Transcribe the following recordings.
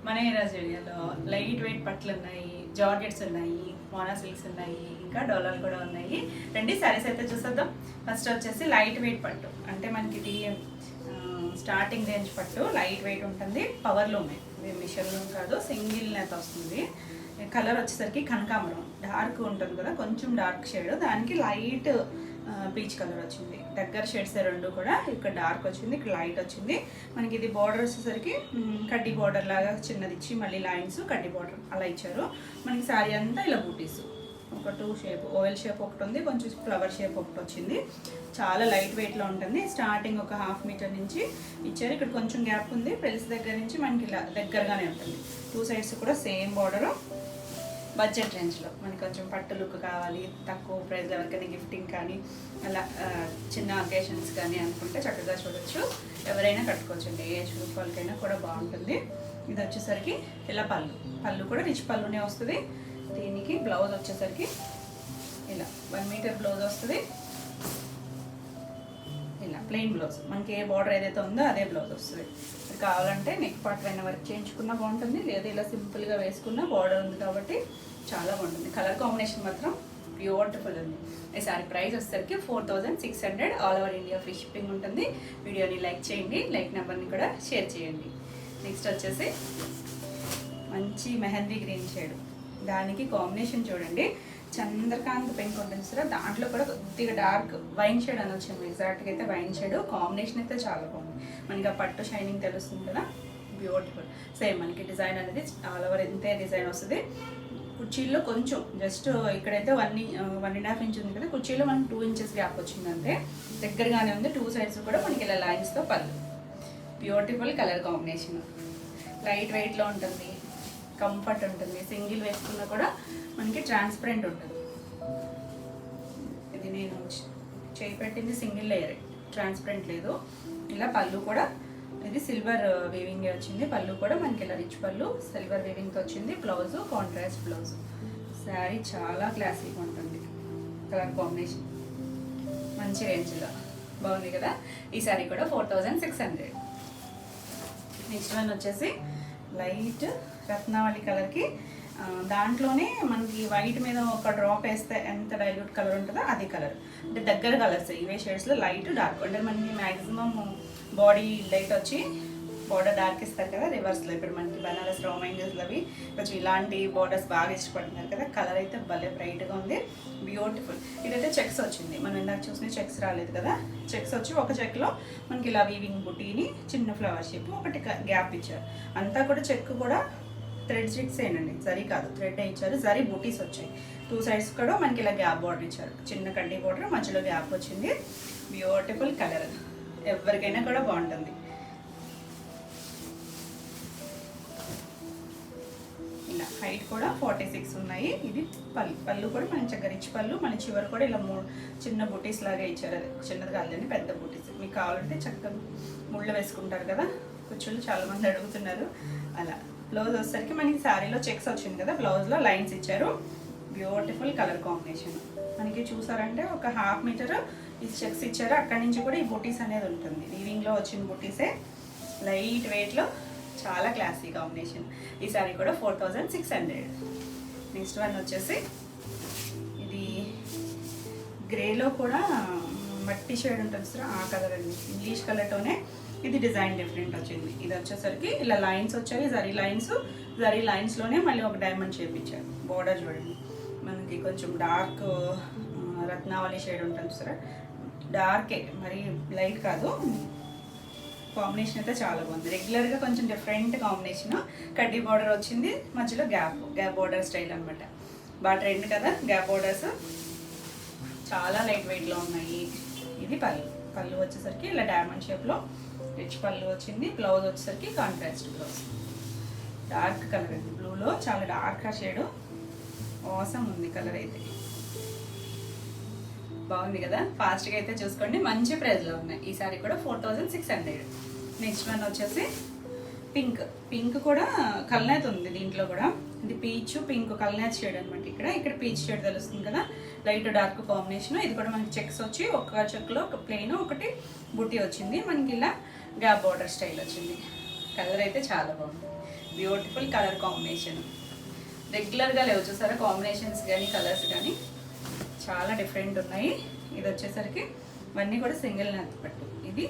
మన ఈరోజు వీడియోలో లైట్ వెయిట్ పట్లు ఉన్నాయి, జార్జెట్స్ ఉన్నాయి, మోనా సిల్క్స్ ఉన్నాయి, ఇంకా డోలాలు కూడా ఉన్నాయి. రెండు శారీస్ అయితే చూసేద్దాం. ఫస్ట్ వచ్చేసి లైట్ వెయిట్ పట్టు, అంటే మనకి ఇది స్టార్టింగ్ రేంజ్ పట్టు. లైట్ వెయిట్ ఉంటుంది, పవర్ లూమ్, మిషన్ లూమ్ కాదు, సింగిల్ నెత్ వస్తుంది. కలర్ వచ్చేసరికి కనకాంబరం డార్క్ ఉంటుంది కదా, కొంచెం డార్క్ షేడ్, దానికి లైట్ పీచ్ కలర్ వచ్చింది. దగ్గర షేడ్స్ రెండు కూడా, ఇక్కడ డార్క్ వచ్చింది, ఇక్కడ లైట్ వచ్చింది. మనకి ఇది బార్డర్ వచ్చేసరికి కడ్డీ బార్డర్ లాగా చిన్నది ఇచ్చి మళ్ళీ లైన్స్ కడ్డీ బార్డర్ అలా ఇచ్చారు. మనకి శారీ అంతా ఇలా బూటీస్, ఒక 2 షేప్, ఓవెల్ షేప్ ఒకటి ఉంది, కొంచెం ఫ్లవర్ షేప్ ఒకటి వచ్చింది. చాలా లైట్ వెయిట్లో ఉంటుంది. స్టార్టింగ్ ఒక 1/2 మీటర్ నుంచి ఇచ్చారు. ఇక్కడ కొంచెం గ్యాప్ ఉంది, ప్రెల్స్ దగ్గర నుంచి మనకి ఇలా దగ్గరగానే ఉంటుంది. 2 సైడ్స్ కూడా సేమ్ బార్డరు. బడ్జెట్ రేంజ్లో మనకి కొంచెం పట్టు లుక్ కావాలి, తక్కువ ప్రైస్లో ఎవరికైనా గిఫ్టింగ్ కానీ అలా చిన్న అకేషన్స్ కానీ అనుకుంటే చక్కగా చూడొచ్చు. ఎవరైనా కట్టుకోవచ్చండి, ఏ ఏజ్ గ్రూప్ వాళ్ళకైనా కూడా బాగుంటుంది. ఇది వచ్చేసరికి ఇలా పళ్ళు కూడా రిచ్ పళ్ళునే వస్తుంది. దీనికి బ్లౌజ్ వచ్చేసరికి ఇలా 1 మీటర్ బ్లౌజ్ వస్తుంది. ఇలా ప్లెయిన్ బ్లౌజ్, మనకి ఏ బార్డర్ ఏదైతే ఉందో అదే బ్లౌజ్ వస్తుంది. ఇది కావాలంటే నెక్ పార్ట్ పైన వర్క్ చేయించుకున్నా బాగుంటుంది, లేదా ఇలా సింపుల్గా వేసుకున్న బార్డర్ ఉంది కాబట్టి చాలా బాగుంటుంది. కలర్ కాంబినేషన్ మాత్రం బ్యూటిఫుల్ ఉంది. ఈ సారీ ప్రైస్ వచ్చేసరికి 4600. All over India free shipping ఉంటుంది. వీడియోని లైక్ చేయండి, లైక్ నెంబర్ని కూడా షేర్ చేయండి. నెక్స్ట్ వచ్చేసి మంచి మెహందీ గ్రీన్ షేడ్, దానికి కాంబినేషన్ చూడండి, చంద్రకాంత్ పింక్ ఉంటుంది సార్, దాంట్లో కూడా కొద్దిగా డార్క్ వైన్ షేడ్ అని వచ్చింది. ఎగ్జాక్ట్గా అయితే వైన్ షేడ్. కాంబినేషన్ అయితే చాలా బాగుంది. మనకి ఆ పట్టు షైనింగ్ తెలుస్తుంది కదా, బ్యూటిఫుల్. సేమ్ మనకి డిజైన్ అనేది ఆల్ ఓవర్ ఇంతే డిజైన్ వస్తుంది. కుర్చీల్లో కొంచెం జస్ట్ ఇక్కడైతే 1.5 ఇంచ్ ఉంది కదా, కుర్చీలో మనకి 2 ఇంచెస్ గ్యాప్ వచ్చిందంటే దగ్గరగానే ఉంది. 2 సైడ్స్ కూడా మనకి ఇలా లైన్స్తో పళ్ళు. బ్యూటిఫుల్ కలర్ కాంబినేషన్, లైట్ వెయిట్లో ఉంటుంది, కంఫర్ట్ ఉంటుంది. సింగిల్ వేసుకున్నా కూడా మనకి ట్రాన్స్పరెంట్ ఉంటుంది. ఇది నేను చేయి పెట్టింది సింగిల్ లేయర్, ట్రాన్స్పరెంట్ లేదు. ఇలా పళ్ళు కూడా ఇది సిల్వర్ వీవింగ్ వచ్చింది. పళ్ళు కూడా మనకి ఇలా రిచ్ పళ్ళు సిల్వర్ వీవింగ్తో వచ్చింది. Blouse contrast blouse. శారీ చాలా క్లాసీగా ఉంటుంది. కలర్ కాంబినేషన్ మంచి రేంజ్లో బాగుంది కదా. ఈ శారీ కూడా 4600. నెక్స్ట్ వన్ వచ్చేసి లైట్ రత్నావళి కలర్కి, దాంట్లోనే మనకి వైట్ మీద ఒక డ్రాప్ వేస్తే ఎంత డైల్యూట్ కలర్ ఉంటుందో అది కలర్. అంటే దగ్గర కలర్స్ ఇవే షేడ్స్లో లైట్ డార్క్. అంటే మనకి మ్యాక్సిమం బాడీ లైట్ వచ్చి బార్డర్ డార్క్ ఇస్తారు కదా రివర్స్లో. ఇప్పుడు మనకి బనారస్ రోమైంజెస్లో అవి కొంచెం ఇలాంటి బార్డర్స్ బాగా ఇష్టపడుతున్నారు కదా. కలర్ అయితే భలే బ్రైట్గా ఉంది, బ్యూటిఫుల్. ఇదైతే చెక్స్ వచ్చింది, మనం ఇందాక చూసిన చెక్స్ రాలేదు కదా. చెక్స్ వచ్చి ఒక చెక్లో మనకి ఇలా వీవింగ్ బుటీని చిన్న ఫ్లవర్ షేప్ ఒకటి గ్యాప్ ఇచ్చారు. అంతా కూడా చెక్ కూడా థ్రెడ్ స్టిక్స్ ఏనండి, జరీ కాదు, థ్రెడ్ ఇచ్చారు. జరీ బూటీస్ వచ్చాయి. 2 సైడ్స్ కూడా మనకి ఇలా గ్యాప్ బార్డర్ ఇచ్చారు, చిన్న కడ్డీ బార్డర్, మధ్యలో గ్యాప్ వచ్చింది. బ్యూటిఫుల్ కలర్, ఎవరికైనా కూడా బాగుంటుంది. ఇలా హైట్ కూడా 46 ఉన్నాయి. ఇది పళ్ళు కూడా మన చక్కగా రిచ్ పళ్ళు. మన చివరి కూడా ఇలా చిన్న బూటీస్ లాగా ఇచ్చారు. అది చిన్నది కాదండి, పెద్ద బూటీస్. మీకు కావాలంటే చక్కగా ముళ్ళు వేసుకుంటారు కదా, కూర్చొని చాలామంది అడుగుతున్నారు. అలా బ్లౌజ్ వచ్చేసరికి మనకి శారీలో చెక్స్ వచ్చింది కదా, బ్లౌజ్లో లైన్స్ ఇచ్చారు. Beautiful colour combination. మనకి చూసారంటే ఒక 1/2 మీటర్ ఈ చెక్స్ ఇచ్చారు. అక్కడి నుంచి కూడా ఈ బూటీస్ అనేది ఉంటుంది. వీవింగ్లో వచ్చిన బూటీసే, లైట్ వెయిట్లో చాలా క్లాసీ కాంబినేషన్. ఈ శారీ కూడా 4600. నెక్స్ట్ వన్ వచ్చేసి ఇది గ్రేలో కూడా మట్టి షేడ్ ఉంటుంది సార్, ఆ కలర్ అండి. ఇంగ్లీష్ కలర్తోనే ఇది డిజైన్ డిఫరెంట్ వచ్చింది. ఇది వచ్చేసరికి ఇలా లైన్స్ వచ్చాయి, జరీ లైన్స్లోనే మళ్ళీ ఒక డైమండ్ షేప్ ఇచ్చారు. బోర్డర్ చూడండి, మనకి కొంచెం డార్క్ రత్నావళి షేడ్ ఉంటుంది సార్, డార్కే, మరి లైట్ కాదు. కాంబినేషన్ అయితే చాలా బాగుంది. రెగ్యులర్గా కొంచెం డిఫరెంట్ కాంబినేషన్. కడ్డీ బార్డర్ వచ్చింది, మధ్యలో గ్యాప్ బార్డర్ స్టైల్ అనమాట. బాగా ట్రెండ్ కదా గ్యాప్ బార్డర్స్. చాలా లైట్ వెయిట్లో ఉన్నాయి. ఇది పళ్ళు వచ్చేసరికి ఇలా డైమండ్ షేప్లో రిచ్ పళ్ళు వచ్చింది. బ్లౌజ్ వచ్చేసరికి కాంట్రాస్ట్ బ్లౌజ్. డార్క్ కలర్ అండి, బ్లూలో చాలా డార్క్ షేడ్. ఆసమ్ ఉంది కలర్ అయితే, బాగుంది కదా. ఫాస్ట్గా అయితే చూసుకోండి, మంచి ప్రైస్లో ఉన్నాయి. ఈ సారీ కూడా 4600. నెక్స్ట్ వన్ వచ్చేసి పింక్ కూడా కల్నేత్ ఉంది దీంట్లో కూడా. ఇది పీచ్ పింక్ కల్నేత్ షేడ్ అనమాట. ఇక్కడ పీచ్ షేడ్ తెలుస్తుంది కదా, లైట్ డార్క్ కాంబినేషన్. ఇది కూడా మనకి చెక్స్ వచ్చి ఒక చెక్లో ఒక ప్లెయిన్ ఒకటి బుట్టి వచ్చింది. మనకి ఇలా గ్యాప్ బార్డర్ స్టైల్ వచ్చింది. కలర్ అయితే చాలా బాగుంది. Beautiful colour combination. రెగ్యులర్గా లేవు చూసారా కాంబినేషన్స్ కానీ కలర్స్ కానీ చాలా డిఫరెంట్ ఉన్నాయి. ఇది వచ్చేసరికి ఇవన్నీ కూడా సింగిల్ నెత్ పట్టు. ఇది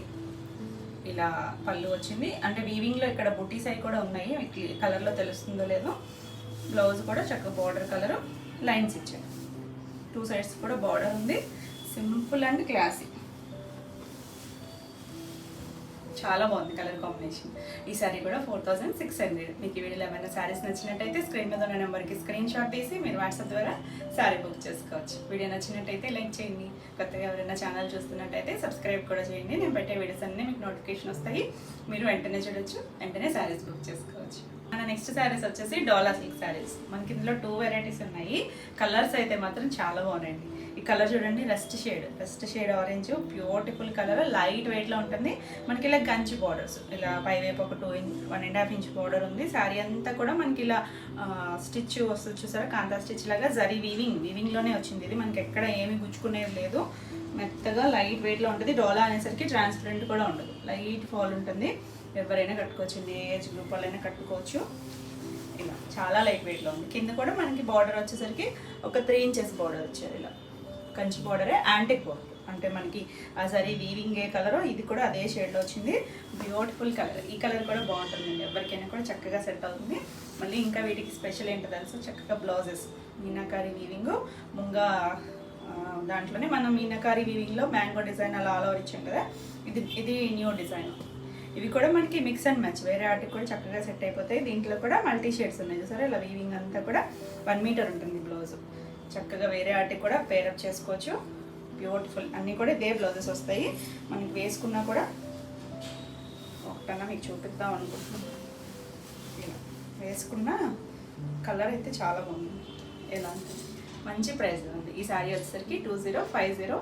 ఇలా పళ్ళు వచ్చింది. అంటే వీవింగ్లో ఇక్కడ బుటీస్ అవి కూడా ఉన్నాయి, కలర్లో తెలుస్తుందో లేదో. బ్లౌజ్ కూడా చక్కగా బార్డర్ కలరు లైన్స్ ఇచ్చాయి. 2 సైడ్స్ కూడా బార్డర్ ఉంది. సింపుల్ అండ్ క్లాసీ, చాలా బాగుంది కలర్ కాంబినేషన్. ఈ సారీ కూడా 4600. మీకు ఈ వీడియోలో ఏమైనా శారీస్ నచ్చినట్టయితే స్క్రీన్ మీద ఉన్న నెంబర్కి స్క్రీన్ షాట్ తీసి మీరు వాట్సాప్ ద్వారా శారీ బుక్ చేసుకోవచ్చు. వీడియో నచ్చినట్టయితే లైక్ చేయండి. కొత్తగా ఎవరైనా ఛానల్ చూస్తున్నట్టయితే సబ్స్క్రైబ్ కూడా చేయండి. నేను పెట్టే వీడియోస్ అన్నీ మీకు నోటిఫికేషన్ వస్తాయి. మీరు వెంటనే చూడొచ్చు, వెంటనే శారీస్ బుక్ చేసుకోవచ్చు. మన నెక్స్ట్ శారీస్ వచ్చేసి డోలా సిల్క్ శారీస్. మనకి ఇందులో 2 వెరైటీస్ ఉన్నాయి. కలర్స్ అయితే మాత్రం చాలా బాగున్నాయండి. ఈ కలర్ చూడండి, rust shade orange, beautiful colour, light వెయిట్లో ఉంటుంది. మనకి ఇలా గంచి బార్డర్స్, ఇలా పైవైపు ఒక 1.5 ఇంచ్ బార్డర్ ఉంది. శారీ అంతా కూడా మనకి ఇలా స్టిచ్ వస్తుంది చూసారా, కాంతా స్టిచ్ లాగా. జరీ వీవింగ్లోనే వచ్చింది. ఇది మనకి ఎక్కడ ఏమి గుచ్చుకునేది లేదు. మెత్తగా లైట్ వెయిట్లో ఉంటుంది. డోలా అనేసరికి ట్రాన్స్పరెంట్ కూడా ఉండదు, లైట్ ఫాల్ ఉంటుంది. ఎవరైనా కట్టుకోవచ్చు, ఏ ఏజ్ గ్రూప్ వాళ్ళైనా కట్టుకోవచ్చు. ఇలా చాలా లైట్ వెయిట్లో ఉంది. కింద కూడా మనకి బార్డర్ వచ్చేసరికి ఒక 3 ఇంచెస్ బార్డర్ వచ్చారు. ఇలా కంచి బార్డరే, యాంటిక్ బార్డర్. అంటే మనకి ఆ సరీ వీవింగ్ ఏ కలరో ఇది కూడా అదే షేడ్లో వచ్చింది. Beautiful colour. ఈ కలర్ కూడా బాగుంటుందండి, ఎవరికైనా కూడా చక్కగా సెట్ అవుతుంది. మళ్ళీ ఇంకా వీటికి స్పెషల్ ఏంటో తెలుసు, చక్కగా బ్లౌజెస్ మీనాకారి వీవింగ్, ముంగా దాంట్లోనే మనం మీనాకారి వీవింగ్లో మ్యాంగో డిజైన్ అలా ఆల్ ఓవర్ ఇచ్చాం కదా, ఇది న్యూ డిజైన్. ఇవి కూడా మనకి మిక్స్ అండ్ మ్యాచ్, వేరే ఆర్టికి కూడా చక్కగా సెట్ అయిపోతాయి. దీంట్లో కూడా మల్టీ షేడ్స్ ఉన్నాయి చూసారా, ఇలా వీవింగ్ అంతా కూడా 1 మీటర్ ఉంటుంది బ్లౌజ్. చక్కగా వేరే ఆర్టికి కూడా పేరప్ చేసుకోవచ్చు. బ్యూటిఫుల్. అన్నీ కూడా ఇదే బ్లౌజెస్ వస్తాయి. మనకి వేసుకున్నా కూడా ఒకటన్నా మీకు చూపిద్దాం అనుకుంటున్నాను. ఇలా వేసుకున్న కలర్ అయితే చాలా బాగుంది. ఎలా ఉంటుంది, మంచి ప్రైస్ ఉంది. ఈ శారీ వచ్చేసరికి 2050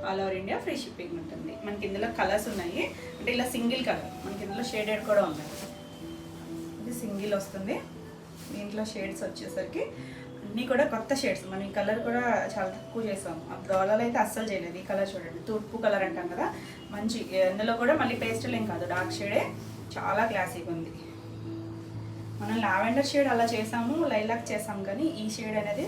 all over India free shipping ఉంటుంది. మనకి ఇందులో కలర్స్ ఉన్నాయి. అంటే ఇలా సింగిల్ కలర్, మనకి ఇందులో షేడెడ్ కూడా ఉన్నాయి. ఇది సింగిల్ వస్తుంది. దీంట్లో షేడ్స్ వచ్చేసరికి అన్నీ కూడా కొత్త షేడ్స్. మనం ఈ కలర్ కూడా చాలా తక్కువ చేసాము. డోలాలో అయితే అస్సలు చేయలేదు. ఈ కలర్ చూడండి, తూర్పు కలర్ అంటాం కదా, మంచి. ఇందులో కూడా మళ్ళీ పేస్టల్ ఏం కాదు, డార్క్ షేడే, చాలా క్లాసిక్ ఉంది. మనం లావెండర్ షేడ్ అలా చేసాము, లైలాక్ చేసాము, కానీ ఈ షేడ్ అనేది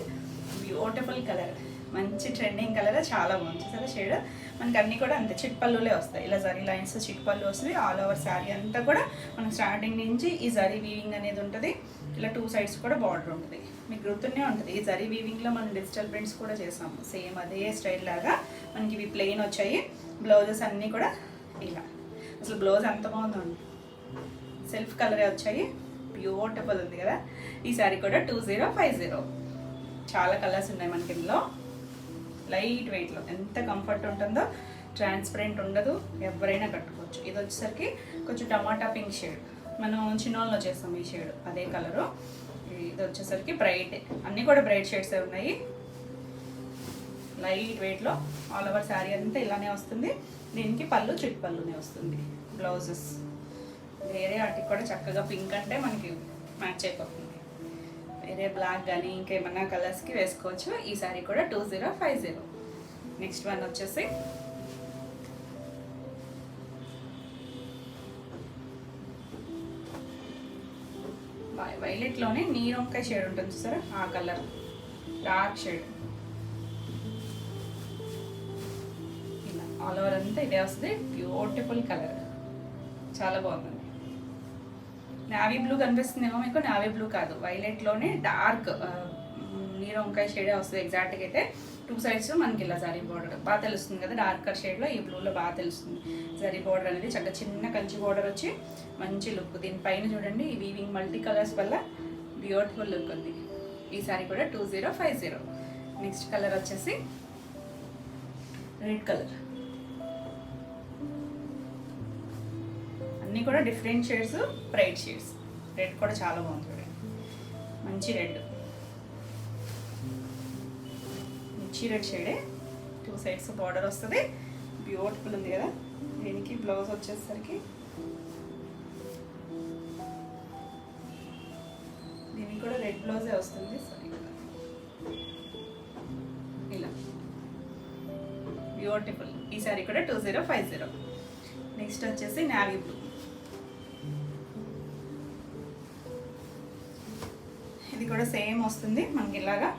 బ్యూటిఫుల్ కలర్, మంచి ట్రెండింగ్ కలర్, చాలా బాగుంది. చూసారా షేడ్. మనకి అన్నీ కూడా అంతే చిట్పల్లులే వస్తాయి. ఇలా జరీ లైన్స్ చిట్పల్లు వస్తుంది. ఆల్ ఓవర్ శారీ అంతా కూడా మనకి స్టార్టింగ్ నుంచి ఈ జరీ వీవింగ్ అనేది ఉంటుంది. ఇలా 2 సైడ్స్ కూడా బార్డర్ ఉంటుంది. మీకు గుర్తునే ఉంటుంది, ఈ జరీ వీవింగ్లో మనం డిజిటల్ ప్రింట్స్ కూడా చేసాము. సేమ్ అదే స్టైల్ లాగా మనకి ఇవి ప్లెయిన్ వచ్చాయి. బ్లౌజెస్ అన్నీ కూడా ఇలా. అసలు బ్లౌజ్ ఎంత బాగుందండి, సెల్ఫ్ కలరే వచ్చాయి. బ్యూటిఫుల్ ఉంది కదా. ఈ శారీ కూడా 2050. చాలా కలర్స్ ఉన్నాయి మనకి ఇందులో. లైట్ వెయిట్లో ఎంత కంఫర్ట్ ఉంటుందో, ట్రాన్స్పరెంట్ ఉండదు, ఎవరైనా కట్టుకోవచ్చు. ఇది వచ్చేసరికి కొంచెం టమాటా పింక్ షేడ్, మనం చిన్నోళ్ళలో చేస్తాం ఈ షేడ్, అదే కలరు. ఇది వచ్చేసరికి బ్రైట్, అన్నీ కూడా బ్రైట్ షేడ్సే ఉన్నాయి. లైట్ వెయిట్లో ఆల్ ఓవర్ శారీ అంతా ఇలానే వస్తుంది. దీనికి పళ్ళు చిట్ పళ్ళునే వస్తుంది. బ్లౌజెస్ వేరే వాటికి కూడా చక్కగా పింక్ అంటే మనకి మ్యాచ్ అయిపోతుంది. వేరే బ్లాక్ కానీ ఇంకేమన్నా కలర్స్కి వేసుకోవచ్చు. ఈ సారీ కూడా 2050. నెక్స్ట్ వన్ వచ్చేసి వైలెట్లోనే నీరొంకాయ షేడ్ ఉంటుంది చూసారా, ఆ కలర్ డార్క్ షేడ్. ఇలా ఆల్ ఓవర్ అంతా ఇదే వస్తుంది. బ్యూటిఫుల్ కలర్, చాలా బాగుంది. నావీ బ్లూ కనిపిస్తుందేమో మీకు, నావీ బ్లూ కాదు, వైలెట్లోనే డార్క్ నీరొంకాయ షేడే వస్తుంది ఎగ్జాక్ట్గా. అయితే 2 సైడ్స్ మనకి ఇలా జరీ బార్డర్ బాగా తెలుస్తుంది కదా, డార్కర్ షేడ్లో ఈ బ్లూలో బాగా తెలుస్తుంది. జరీ బార్డర్ అనేది చక్కగా చిన్న కంచి బార్డర్ వచ్చి మంచి లుక్. దీనిపైన చూడండి ఈ వీవింగ్ మల్టీ కలర్స్ వల్ల బ్యూటిఫుల్ లుక్ ఉంది. ఈ సారీ కూడా 2050. నెక్స్ట్ కలర్ వచ్చేసి రెడ్ కలర్. అన్నీ కూడా different shades, bright shades. Red కూడా చాలా బాగుంది చూడండి, మంచి రెడ్, మంచి రెడ్ షేడే. 2 సైడ్స్ బార్డర్ వస్తుంది. బ్యూటిఫుల్ ఉంది కదా. దీనికి బ్లౌజ్ వచ్చేసరికి దీనికి కూడా రెడ్ బ్లౌజే వస్తుంది. ఇలా బ్యూటిఫుల్. ఈ సారీ కూడా 2050. నెక్స్ట్ వచ్చేసి నావీ బ్లూ. కూడా సేమ్ వస్తుంది మనకి ఇలాగా.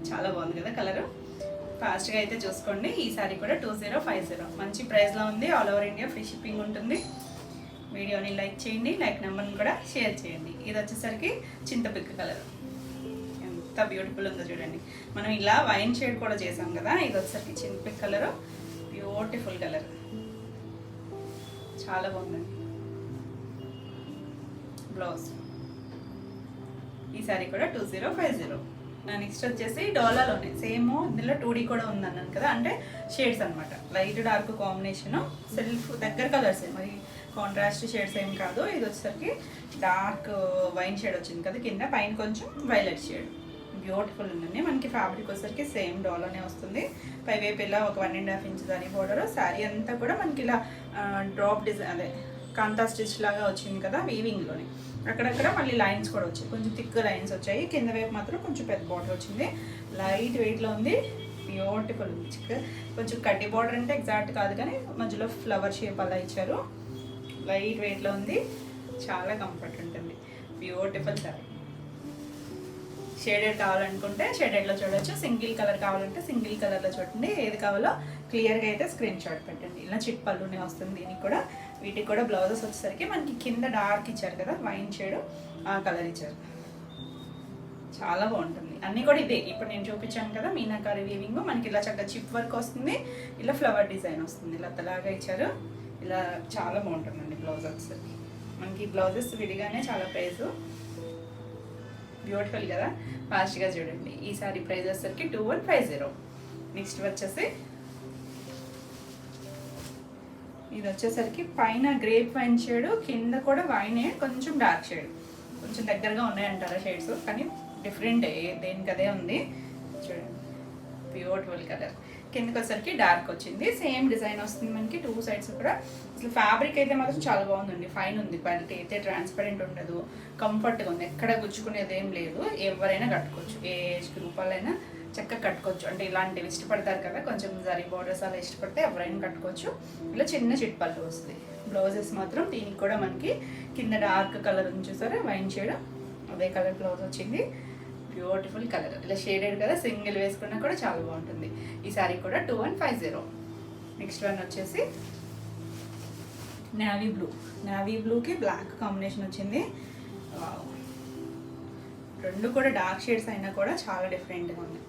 చాలా బాగుంది కదా కలరు. ఫాస్ట్గా అయితే చూసుకోండి. ఈ సారీ కూడా 2050 మంచి ప్రైస్లో ఉంది. All over India free shipping ఉంటుంది. వీడియోని లైక్ చేయండి, లైక్ నెంబర్ని కూడా షేర్ చేయండి. ఇది వచ్చేసరికి చింతపిక్క కలర్, ఎంత బ్యూటిఫుల్ ఉందో చూడండి. మనం ఇలా వైన్ షేడ్ కూడా చేసాం కదా, ఇది వచ్చేసరికి చింతపిక్క కలర్, బ్యూటిఫుల్ కలర్, చాలా బాగుందండి. బ్లౌజ్ ఈ సారీ కూడా 2050. నెక్స్ట్ వచ్చేసి డోలాలోనే సేమ్, ఇందులో 2D కూడా ఉందన్నాను కదా, అంటే షేడ్స్ అనమాట. లైట్ డార్క్ కాంబినేషను, సెల్ఫ్ దగ్గర కలర్స్, మరి కాంట్రాస్ట్ షేడ్స్ ఏం కాదు. ఇది వచ్చేసరికి డార్క్ వైన్ షేడ్ వచ్చింది కదా కింద, పైన కొంచెం వైలెట్ షేడ్, బ్యూటిఫుల్ ఉందండి. మనకి ఫ్యాబ్రిక్ వచ్చేసరికి సేమ్ డోలానే వస్తుంది. పైవైపు ఇలా ఒక 1.5 ఇంచ్ దాని బోర్డర్. శారీ అంతా కూడా మనకి ఇలా డ్రాప్ డిజైన్, అదే కాంతా స్టిచ్ లాగా వచ్చింది కదా వీవింగ్లోనే. అక్కడక్కడ మళ్ళీ లైన్స్ కూడా వచ్చాయి, కొంచెం థిక్ లైన్స్ వచ్చాయి. కింద వైపు మాత్రం కొంచెం పెద్ద బార్డర్ వచ్చింది. లైట్ వెయిట్లో ఉంది, బ్యూటిఫుల్ ఉంది. కొంచెం కడ్డీ బార్డర్ అంటే ఎగ్జాక్ట్ కాదు కానీ మధ్యలో ఫ్లవర్ షేప్ అలా ఇచ్చారు. లైట్ వెయిట్లో ఉంది, చాలా కంఫర్ట్ ఉంటుంది. Beautiful sorry. షేడెడ్ కావాలనుకుంటే షేడెడ్లో చూడొచ్చు, సింగిల్ కలర్ కావాలంటే సింగిల్ కలర్లో చూడండి. ఏది కావాలో క్లియర్గా అయితే స్క్రీన్ షాట్ పెట్టండి. ఇలా చిట్ పళ్ళునే వస్తుంది దీనికి కూడా. వీటికి కూడా బ్లౌజెస్ వచ్చేసరికి మనకి కింద డార్క్ ఇచ్చారు కదా వైన్ షేడ్, ఆ కలర్ ఇచ్చారు. చాలా బాగుంటుంది. అన్నీ కూడా ఇదే ఇప్పుడు నేను చూపించాను కదా మీనాకారి వీవింగ్. మనకి ఇలా చక్కగా చిప్ వర్క్ వస్తుంది, ఇలా ఫ్లవర్ డిజైన్ వస్తుంది, ఇలా తలాగా ఇచ్చారు. ఇలా చాలా బాగుంటుందండి బ్లౌజ్ వచ్చేసరికి. మనకి బ్లౌజెస్ విడిగానే చాలా ప్రైస్. బ్యూటిఫుల్ కదా, ఫాస్ట్గా చూడండి. ఈ సారీ ప్రైస్ వచ్చేసరికి 2150. నెక్స్ట్ వచ్చేసి ఇది వచ్చేసరికి పైన గ్రేప్ వైన్ షేడ్, కింద కూడా వైనే, కొంచెం డార్క్ షేడ్, కొంచెం దగ్గరగా ఉన్నాయంటారా షేడ్స్, కానీ డిఫరెంట్ దేనికి అదే ఉంది. చూడండి బ్యూటిఫుల్ కలర్. కిందకి వచ్చేసరికి డార్క్ వచ్చింది, సేమ్ డిజైన్ వస్తుంది మనకి 2 సైడ్స్ కూడా. అసలు ఫ్యాబ్రిక్ అయితే మాత్రం చాలా బాగుందండి, ఫైన్ ఉంది. క్వాలిటీ అయితే ట్రాన్స్పరెంట్ ఉండదు, కంఫర్ట్గా ఉంది, ఎక్కడ గుచ్చుకునేది ఏం లేదు. ఎవరైనా కట్టుకోవచ్చు, ఏ ఏజ్ గ్రూప్ వాళ్ళైనా చక్కగా కట్టుకోవచ్చు. అంటే ఇలాంటివి ఇష్టపడతారు కదా, కొంచెం జరీ బోర్డర్స్ అలా ఇష్టపడితే ఎవరైనా కట్టుకోవచ్చు. ఇలా చిన్న చిట్పళ్ళు వస్తుంది. బ్లౌజెస్ మాత్రం దీనికి కూడా మనకి కింద డార్క్ కలర్ ఉంది చూసారా వైన్ షేడ్, అదే కలర్ బ్లౌజ్ వచ్చింది. బ్యూటిఫుల్ కలర్, ఇలా షేడెడ్ కదా, సింగిల్ వేసుకున్నా కూడా చాలా బాగుంటుంది. ఈ సారీ కూడా 2150. నెక్స్ట్ వన్ వచ్చేసి నేవీ బ్లూ. నేవీ బ్లూకి బ్లాక్ కాంబినేషన్ వచ్చింది. రెండు కూడా డార్క్ షేడ్స్ అయినా కూడా చాలా డిఫరెంట్గా ఉన్నాయి.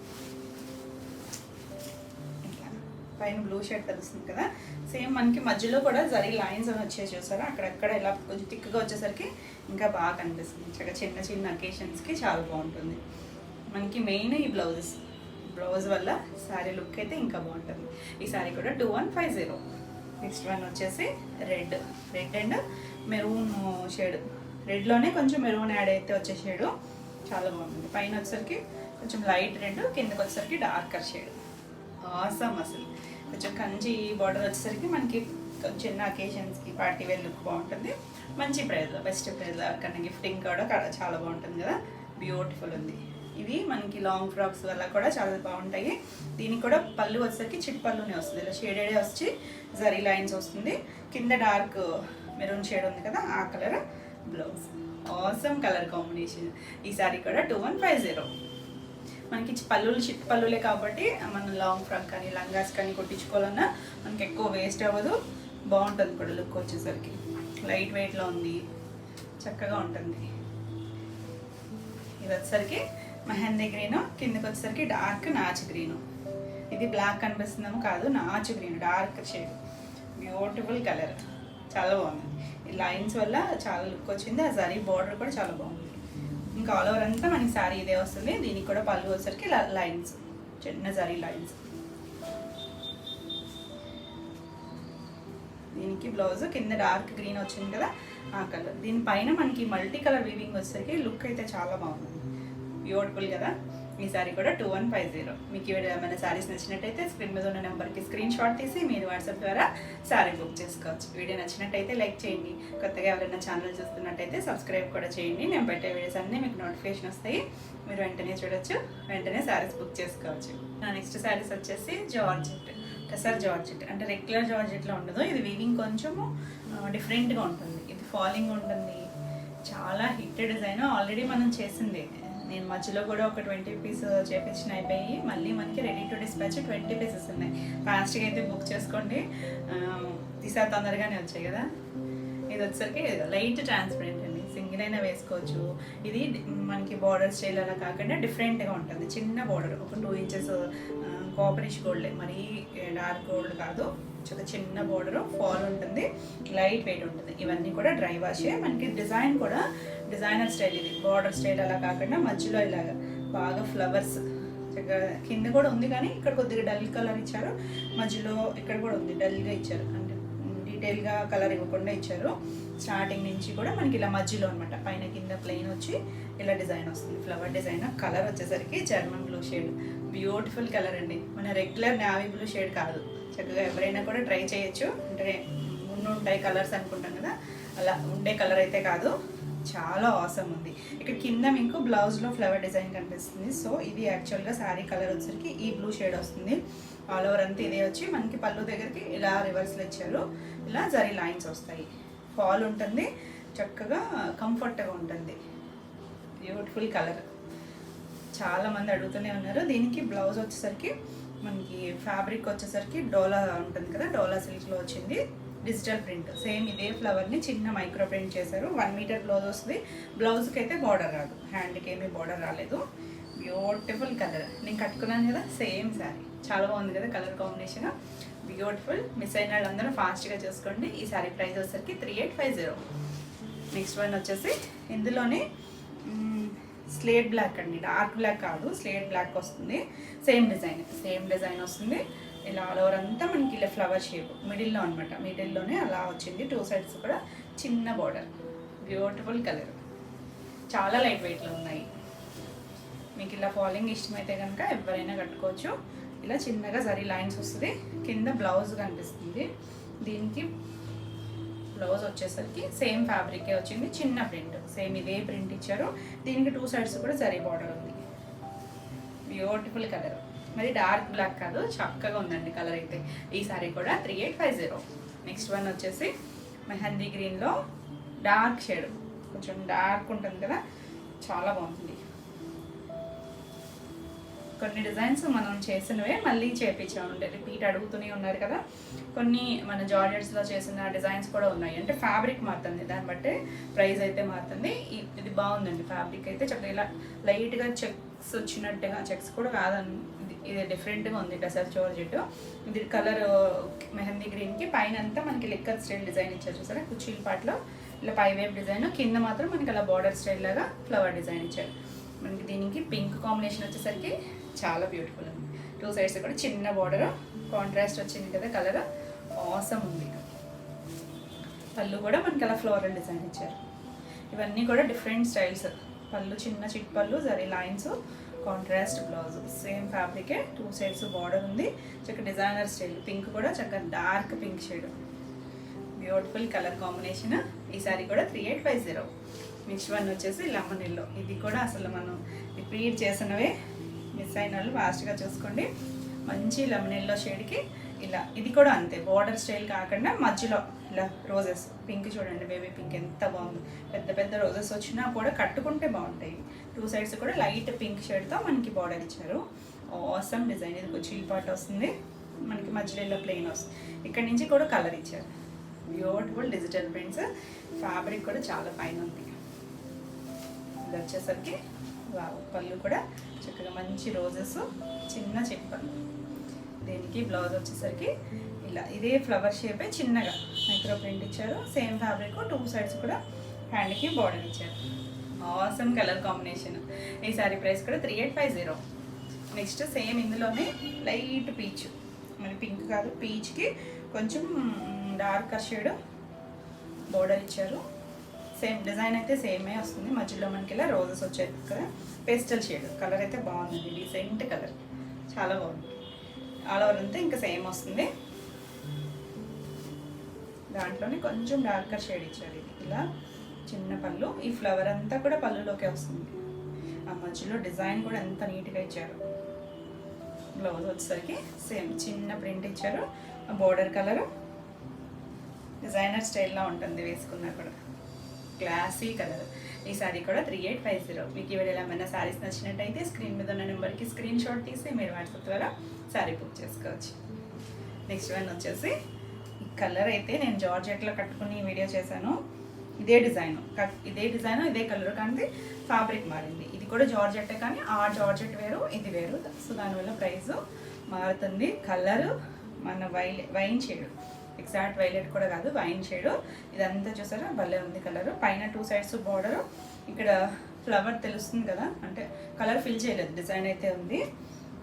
పైన బ్లూ షేడ్ తెలుస్తుంది కదా, సేమ్ మనకి మధ్యలో కూడా జరీ లైన్స్ అని వచ్చేసి చూసారా, అక్కడక్కడ ఇలా కొంచెం థిక్గా వచ్చేసరికి ఇంకా బాగా కనిపిస్తుంది. చక్కగా చిన్న చిన్న అకేషన్స్కి చాలా బాగుంటుంది. మనకి మెయిన్ ఈ బ్లౌజ్ వల్ల శారీ లుక్ అయితే ఇంకా బాగుంటుంది. ఈ శారీ కూడా 2150. నెక్స్ట్ వన్ వచ్చేసి రెడ్ అండ్ మెరూన్ షేడ్. రెడ్లోనే కొంచెం మెరూన్ యాడ్ అయితే వచ్చే షేడు చాలా బాగుంటుంది. పైన వచ్చేసరికి కొంచెం లైట్ రెడ్, కిందకి వచ్చేసరికి డార్కర్ షేడ్. ఆసమ్ అసలు కొంచెం కంచి బార్డర్ వచ్చేసరికి మనకి చిన్న అకేషన్స్కి పార్టీ వేర్ లుక్ బాగుంటుంది. మంచి ప్రైస్లో, బెస్ట్ ప్రైస్లో, కన్నా గిఫ్టింగ్ కూడా చాలా బాగుంటుంది కదా. బ్యూటిఫుల్ ఉంది. ఇవి మనకి లాంగ్ ఫ్రాక్స్ వల్ల కూడా చాలా బాగుంటాయి. దీనికి కూడా పళ్ళు వచ్చేసరికి చిట్ పళ్ళునే వస్తుంది, ఇలా షేడెడే వచ్చి జరీ లైన్స్ వస్తుంది. కింద డార్క్ మెరూన్ షేడ్ ఉంది కదా, ఆ colour blouse. Awesome colour combination. ఈ సారీ కూడా 2150. మనకి చిట్ పళ్ళులే కాబట్టి మనం లాంగ్ ఫ్రాక్ కానీ లంగాస్ కానీ కుట్టించుకోవాలన్నా మనకి ఎక్కువ వేస్ట్ అవ్వదు, బాగుంటుంది కూడా లుక్ వచ్చేసరికి. లైట్ వెయిట్లో ఉంది, చక్కగా ఉంటుంది. ఇది వచ్చేసరికి మెహందీ గ్రీను, కిందకి వచ్చేసరికి డార్క్ నాచ్ గ్రీను. ఇది బ్లాక్ కనిపిస్తుందేమో కాదు, notch green dark shade. Beautiful colour, చాలా బాగుంది. ఈ లైన్స్ వల్ల చాలా లుక్ వచ్చింది. ఆ జరీ బార్డర్ కూడా చాలా బాగుంది. ఇంకా ఆల్ ఓవర్ అంతా మనకి శారీ ఇదే వస్తుంది. దీనికి కూడా పళ్ళు వచ్చేసరికి లైన్స్, చిన్న జరీ లైన్స్. దీనికి బ్లౌజ్ కింద డార్క్ గ్రీన్ వచ్చింది కదా, ఆ కలర్. దీనిపైన మనకి మల్టీ కలర్ వీవింగ్ వచ్చేసరికి లుక్ అయితే చాలా బాగుంది, బ్యూటిఫుల్ కదా. ఈ సారీ కూడా 2150. మీకు ఏమైనా శారీస్ నచ్చినట్టయితే స్క్రీన్ మీద ఉన్న నెంబర్కి స్క్రీన్ షాట్ తీసి మీరు వాట్సాప్ ద్వారా శారీ బుక్ చేసుకోవచ్చు. వీడియో నచ్చినట్టయితే లైక్ చేయండి. కొత్తగా ఎవరైనా ఛానల్ చూస్తున్నట్టయితే సబ్స్క్రైబ్ కూడా చేయండి. నేను పెట్టే వీడియోస్ అన్నీ మీకు నోటిఫికేషన్ వస్తాయి, మీరు వెంటనే చూడొచ్చు, వెంటనే శారీస్ బుక్ చేసుకోవచ్చు. నా నెక్స్ట్ శారీస్ వచ్చేసి జార్జెట్, టసర్ జార్జెట్. అంటే రెగ్యులర్ జార్జెట్లో ఉండదు, ఇది వీవింగ్ కొంచెము డిఫరెంట్గా ఉంటుంది. ఇది ఫాలింగ్ ఉంటుంది, చాలా హిట్ డిజైన్, ఆల్రెడీ మనం చేసింది. నేను మధ్యలో కూడా ఒక 20 పీస్ చేపించిన అయిపోయి, మళ్ళీ మనకి రెడీ టు డిస్పాచ్ 20 పీసెస్ ఉన్నాయి. ఫాస్ట్గా అయితే బుక్ చేసుకోండి, ఈసారి తొందరగానే వచ్చాయి కదా. ఇది వచ్చేసరికి లైట్ ట్రాన్స్పరెంట్ అండి, సింగిల్ అయినా వేసుకోవచ్చు. ఇది మనకి బార్డర్ స్టైల్ అలా కాకుండా డిఫరెంట్గా ఉంటుంది. చిన్న బార్డర్, ఒక 2 ఇంచెస్ కాపరిష్ గోల్డ్, మరీ డార్క్ గోల్డ్ కాదు, చాలా చిన్న బార్డర్, ఫాల్ ఉంటుంది, లైట్ వెయిట్ ఉంటుంది. ఇవన్నీ కూడా డ్రై వాషే. మనకి డిజైన్ కూడా డిజైనర్ స్టైల్, ఇది బార్డర్ స్టైల్ అలా కాకుండా మధ్యలో ఇలాగా బాగా ఫ్లవర్స్ కింద కూడా ఉంది, కానీ ఇక్కడ కొద్దిగా డల్ కలర్ ఇచ్చారు. మధ్యలో ఇక్కడ కూడా ఉంది, డల్గా ఇచ్చారు, అంటే డీటెయిల్గా కలర్ ఇవ్వకుండా ఇచ్చారు. స్టార్టింగ్ నుంచి కూడా మనకి ఇలా మధ్యలో అనమాట, పైన కింద ప్లెయిన్ వచ్చి ఇలా డిజైన్ వస్తుంది, ఫ్లవర్ డిజైన్. కలర్ వచ్చేసరికి German blue shade, beautiful colour అండి. మన రెగ్యులర్ నావీ బ్లూ షేడ్ కాదు. చక్కగా ఎవరైనా కూడా ట్రై చేయొచ్చు. అంటే ముందు ఉంటాయి కలర్స్ అనుకుంటాం కదా, అలా ఉండే కలర్ అయితే కాదు, చాలా ఆసమ్ ఉంది. ఇక్కడ కింద మీకు బ్లౌజ్లో ఫ్లవర్ డిజైన్ కనిపిస్తుంది. సో ఇది యాక్చువల్గా శారీ కలర్ వచ్చేసరికి ఈ బ్లూ షేడ్ వస్తుంది. ఆల్ ఓవర్ అంతా ఇదే వచ్చి మనకి పళ్ళు దగ్గరికి ఇలా రివర్స్లో ఇచ్చారు, ఇలా జరీ లైన్స్ వస్తాయి. ఫాల్ ఉంటుంది, చక్కగా కంఫర్ట్గా ఉంటుంది, బ్యూటిఫుల్ కలర్. చాలామంది అడుగుతూనే ఉన్నారు. దీనికి బ్లౌజ్ వచ్చేసరికి మనకి ఫ్యాబ్రిక్ వచ్చేసరికి డోలా ఉంటుంది కదా, డోలా సిల్క్లో వచ్చింది, డిజిటల్ ప్రింట్. సేమ్ ఇదే ఫ్లవర్ని చిన్న మైక్రో ప్రింట్ చేశారు. 1 మీటర్ బ్లౌజ్ వస్తుంది. బ్లౌజ్కి అయితే బార్డర్ రాదు, హ్యాండ్కి ఏమీ బార్డర్ రాలేదు. Beautiful colour. నేను కట్టుకున్నాను కదా సేమ్ శారీ, చాలా బాగుంది కదా కలర్ కాంబినేషన్, బ్యూటిఫుల్. మిస్ అయిన వాళ్ళందరూ ఫాస్ట్గా చూసుకోండి. ఈ శారీ ప్రైస్ వచ్చేసరికి 3850. నెక్స్ట్ వన్ వచ్చేసి ఇందులోనే స్లేట్ బ్లాక్ అండి, డార్క్ బ్లాక్ కాదు, స్లేట్ బ్లాక్ వస్తుంది. సేమ్ డిజైన్ వస్తుంది. ఇలా ఆల్ ఓవర్ అంతా మనకి ఇలా ఫ్లవర్ షేప్ మిడిల్లో అనమాట, మిడిల్లోనే అలా వచ్చింది. 2 సైడ్స్ కూడా చిన్న బార్డర్, బ్యూటిఫుల్ కలర్, చాలా లైట్ వెయిట్లో ఉన్నాయి. మీకు ఇలా ఫాలింగ్ ఇష్టమైతే కనుక ఎవరైనా కట్టుకోవచ్చు. ఇలా చిన్నగా జరీ లైన్స్ వస్తుంది. కింద బ్లౌజ్ కనిపిస్తుంది. దీనికి బ్లౌజ్ వచ్చేసరికి సేమ్ ఫ్యాబ్రికే వచ్చింది, చిన్న ప్రింట్, సేమ్ ఇదే ప్రింట్ ఇచ్చారు. దీనికి 2 సైడ్స్ కూడా జరీ బార్డర్ ఉంది. బ్యూటిఫుల్ కలర్, మరి డార్క్ బ్లాక్ కాదు, చక్కగా ఉందండి కలర్ అయితే. ఈ సారీ కూడా 3850. నెక్స్ట్ వన్ వచ్చేసి మెహందీ గ్రీన్లో డార్క్ షేడ్, కొంచెం డార్క్ ఉంటుంది కదా, చాలా బాగుంటుంది. కొన్ని డిజైన్స్ మనం చేసినవే మళ్ళీ చేయించామంటే రిపీట్ అడుగుతూనే ఉన్నారు కదా. కొన్ని మన జార్జెట్స్లో చేసిన డిజైన్స్ కూడా ఉన్నాయి. అంటే ఫ్యాబ్రిక్ మారుతుంది, దాన్ని బట్టి ప్రైస్ అయితే మారుతుంది. ఇది బాగుందండి, ఫ్యాబ్రిక్ అయితే చక్కగా ఇలా లైట్గా చెక్స్ వచ్చినట్టుగా, చెక్స్ కూడా కాదండి, ఇది డిఫరెంట్గా ఉంది. టసర్ జార్జెట్, ఇది కలర్ మెహందీ గ్రీన్కి పైన అంతా మనకి లిక్కర్ స్టైల్ డిజైన్ ఇచ్చారు చూసారా, కుచీల పాటలో ఇలా పై వేవ్ డిజైన్, కింద మాత్రం మనకి అలా బార్డర్ స్టైల్ లాగా ఫ్లవర్ డిజైన్ ఇచ్చారు. మనకి దీనికి పింక్ కాంబినేషన్ వచ్చేసరికి చాలా బ్యూటిఫుల్ ఉంది. 2 సైడ్స్ కూడా చిన్న బార్డర్, కాంట్రాస్ట్ వచ్చింది కదా కలర్, ఆసమ్ ఉంది. పళ్ళు కూడా మనకి అలా ఫ్లోరల్ డిజైన్ ఇచ్చారు. ఇవన్నీ కూడా డిఫరెంట్ స్టైల్స్. పళ్ళు చిన్న చిట్ పళ్ళు, zari lines, contrast blouse, same ఫ్యాబ్రికే, 2 సైడ్స్ బార్డర్ ఉంది. చక్కగా డిజైనర్ స్టైల్, పింక్ కూడా చక్కగా dark pink shade, beautiful colour combination. ఈ సారీ కూడా 3850. నెక్స్ట్ వన్ వచ్చేసి లెమన్ ఎల్లో. ఇది కూడా అసలు మనం రిపీట్ చేసినవే, మిస్ అయిన వాళ్ళు ఫాస్ట్గా చూసుకోండి. మంచి లెమన్ ఎల్లో షేడ్కి ఇలా, ఇది కూడా అంతే, బార్డర్ స్టైల్ కాకుండా మధ్యలో ఇలా రోజెస్, పింక్ చూడండి, బేబీ పింక్ ఎంత బాగుంది. పెద్ద పెద్ద రోజెస్ వచ్చినా కూడా కట్టుకుంటే బాగుంటాయి. 2 సైడ్స్ కూడా లైట్ పింక్ షేడ్తో మనకి బార్డర్ ఇచ్చారు. Awesome design. ఇది కొంచెం పార్ట్ వస్తుంది, మనకి మధ్యలో ఇలా ప్లెయిన్ వస్తుంది. ఇక్కడ నుంచి కూడా కలర్ ఇచ్చారు, బ్యూటిఫుల్ డిజిటల్ ప్రింట్స్. ఫ్యాబ్రిక్ కూడా చాలా ఫైన్ ఉంది. ఇది వచ్చేసరికి పళ్ళు కూడా చక్కగా మంచి రోజెస్, చిన్న చిప్పలు. దీనికి బ్లౌజ్ వచ్చేసరికి ఇలా ఇదే ఫ్లవర్ షేపే చిన్నగా మైక్రో ప్రింట్ ఇచ్చారు. సేమ్ ఫ్యాబ్రిక్, 2 సైడ్స్ కూడా హ్యాండ్కి బార్డర్ ఇచ్చారు. Awesome colour combination. ఈ సారీ ప్రైస్ కూడా 3850. నెక్స్ట్ సేమ్ ఇందులోనే లైట్ పీచ్, మరి పింక్ కాదు, పీచ్కి కొంచెం డార్కర్ షేడ్ బార్డర్ ఇచ్చారు. సేమ్ డిజైన్ అయితే సేమే వస్తుంది. మధ్యలో మనకి ఇలా రోజెస్ వచ్చాయి కదా, పేస్టల్ షేడ్. కలర్ అయితే బాగుందండి, డీసెంట్ కలర్, చాలా బాగుంది. ఆల్ ఓవర్ అంతా ఇంకా సేమ్ వస్తుంది. దాంట్లోనే కొంచెం డార్కర్ షేడ్ ఇచ్చారు. ఇది ఇలా చిన్న పళ్ళు, ఈ ఫ్లవర్ అంతా కూడా పళ్ళులోకే వస్తుంది. ఆ మధ్యలో డిజైన్ కూడా ఎంత నీట్గా ఇచ్చారు. బ్లౌజ్ వచ్చేసరికి సేమ్ చిన్న ప్రింట్ ఇచ్చారు. బోర్డర్ కలరు డిజైనర్ స్టైల్లో ఉంటుంది వేసుకున్నా కూడా. Classy colour. ఈ శారీ కూడా 3850. మీకు ఈ వీడియోలో ఏమైనా శారీస్ నచ్చినట్టయితే స్క్రీన్ మీద ఉన్న నెంబర్కి స్క్రీన్ షాట్ తీసి మీరు వాట్సాప్ ద్వారా శారీ బుక్ చేసుకోవచ్చు. నెక్స్ట్ వన్ వచ్చేసి ఈ కలర్ అయితే నేను జార్జెట్లో కట్టుకుని వీడియో చేశాను. ఇదే డిజైన్ ఇదే కలర్, కానీ ఫ్యాబ్రిక్ మారింది. ఇది కూడా జార్జెట్టే, కానీ ఆ జార్జెట్ వేరు, ఇది వేరు. సో దానివల్ల ప్రైస్ మారుతుంది. కలరు మన వైన్ షేడ్, ఎగ్జాక్ట్ వైలెట్ కూడా కాదు, వైన్ షేడు. ఇదంతా చూసారా భలే ఉంది కలరు. పైన 2 సైడ్స్ బార్డరు, ఇక్కడ ఫ్లవర్ తెలుస్తుంది కదా, అంటే కలర్ ఫిల్ చేయలేదు, డిజైన్ అయితే ఉంది.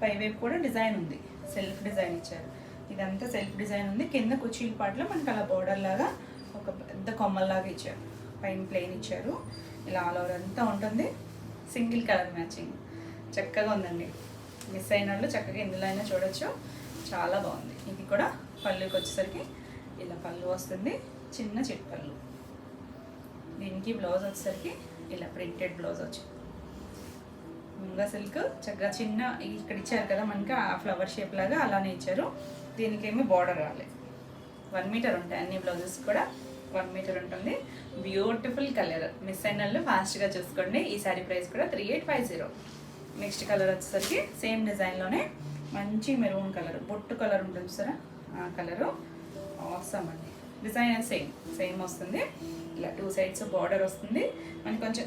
పైవైపు కూడా డిజైన్ ఉంది, సెల్ఫ్ డిజైన్ ఇచ్చారు. ఇదంతా సెల్ఫ్ డిజైన్ ఉంది. కింద కుచీల పాటలో మనకి అలా బార్డర్ లాగా ఒక పెద్ద కొమ్మల్లాగా ఇచ్చారు. పైన ప్లెయిన్ ఇచ్చారు. ఇలా ఆల్ ఓవర్ అంతా ఉంటుంది. సింగిల్ కలర్ మ్యాచింగ్ చక్కగా ఉందండి. మిస్ అయిన వాళ్ళు చక్కగా ఇందులో అయినా చూడొచ్చు. చాలా బాగుంది. ఇది కూడా పళ్ళుకి వచ్చేసరికి ఇలా పళ్ళు వస్తుంది, చిన్న చిట్ పళ్ళు. దీనికి బ్లౌజ్ వచ్చేసరికి ఇలా ప్రింటెడ్ బ్లౌజ్ వచ్చింది. ముంగా సిల్క్ చక్కగా చిన్న ఇక్కడ ఇచ్చారు కదా మనకి ఆ ఫ్లవర్ షేప్ లాగా అలానే ఇచ్చారు. దీనికేమీ బార్డర్ రాలేదు. 1 మీటర్ ఉంటాయి అన్ని బ్లౌజెస్ కూడా. 1 మీటర్ ఉంటుంది. Beautiful colour. మిస్ అయిన వాళ్ళు ఫాస్ట్గా చూసుకోండి. ఈ సారీ ప్రైస్ కూడా 3850. నెక్స్ట్ కలర్ వచ్చేసరికి సేమ్ డిజైన్లోనే మంచి మెరూన్ కలర్, బొట్టు కలర్ ఉంటుంది సరే, ఆ కలరు ఆసమ్ అండి. డిజైన్ సేమ్ వస్తుంది. ఇలా 2 సైడ్స్ బార్డర్ వస్తుంది. మనకి కొంచెం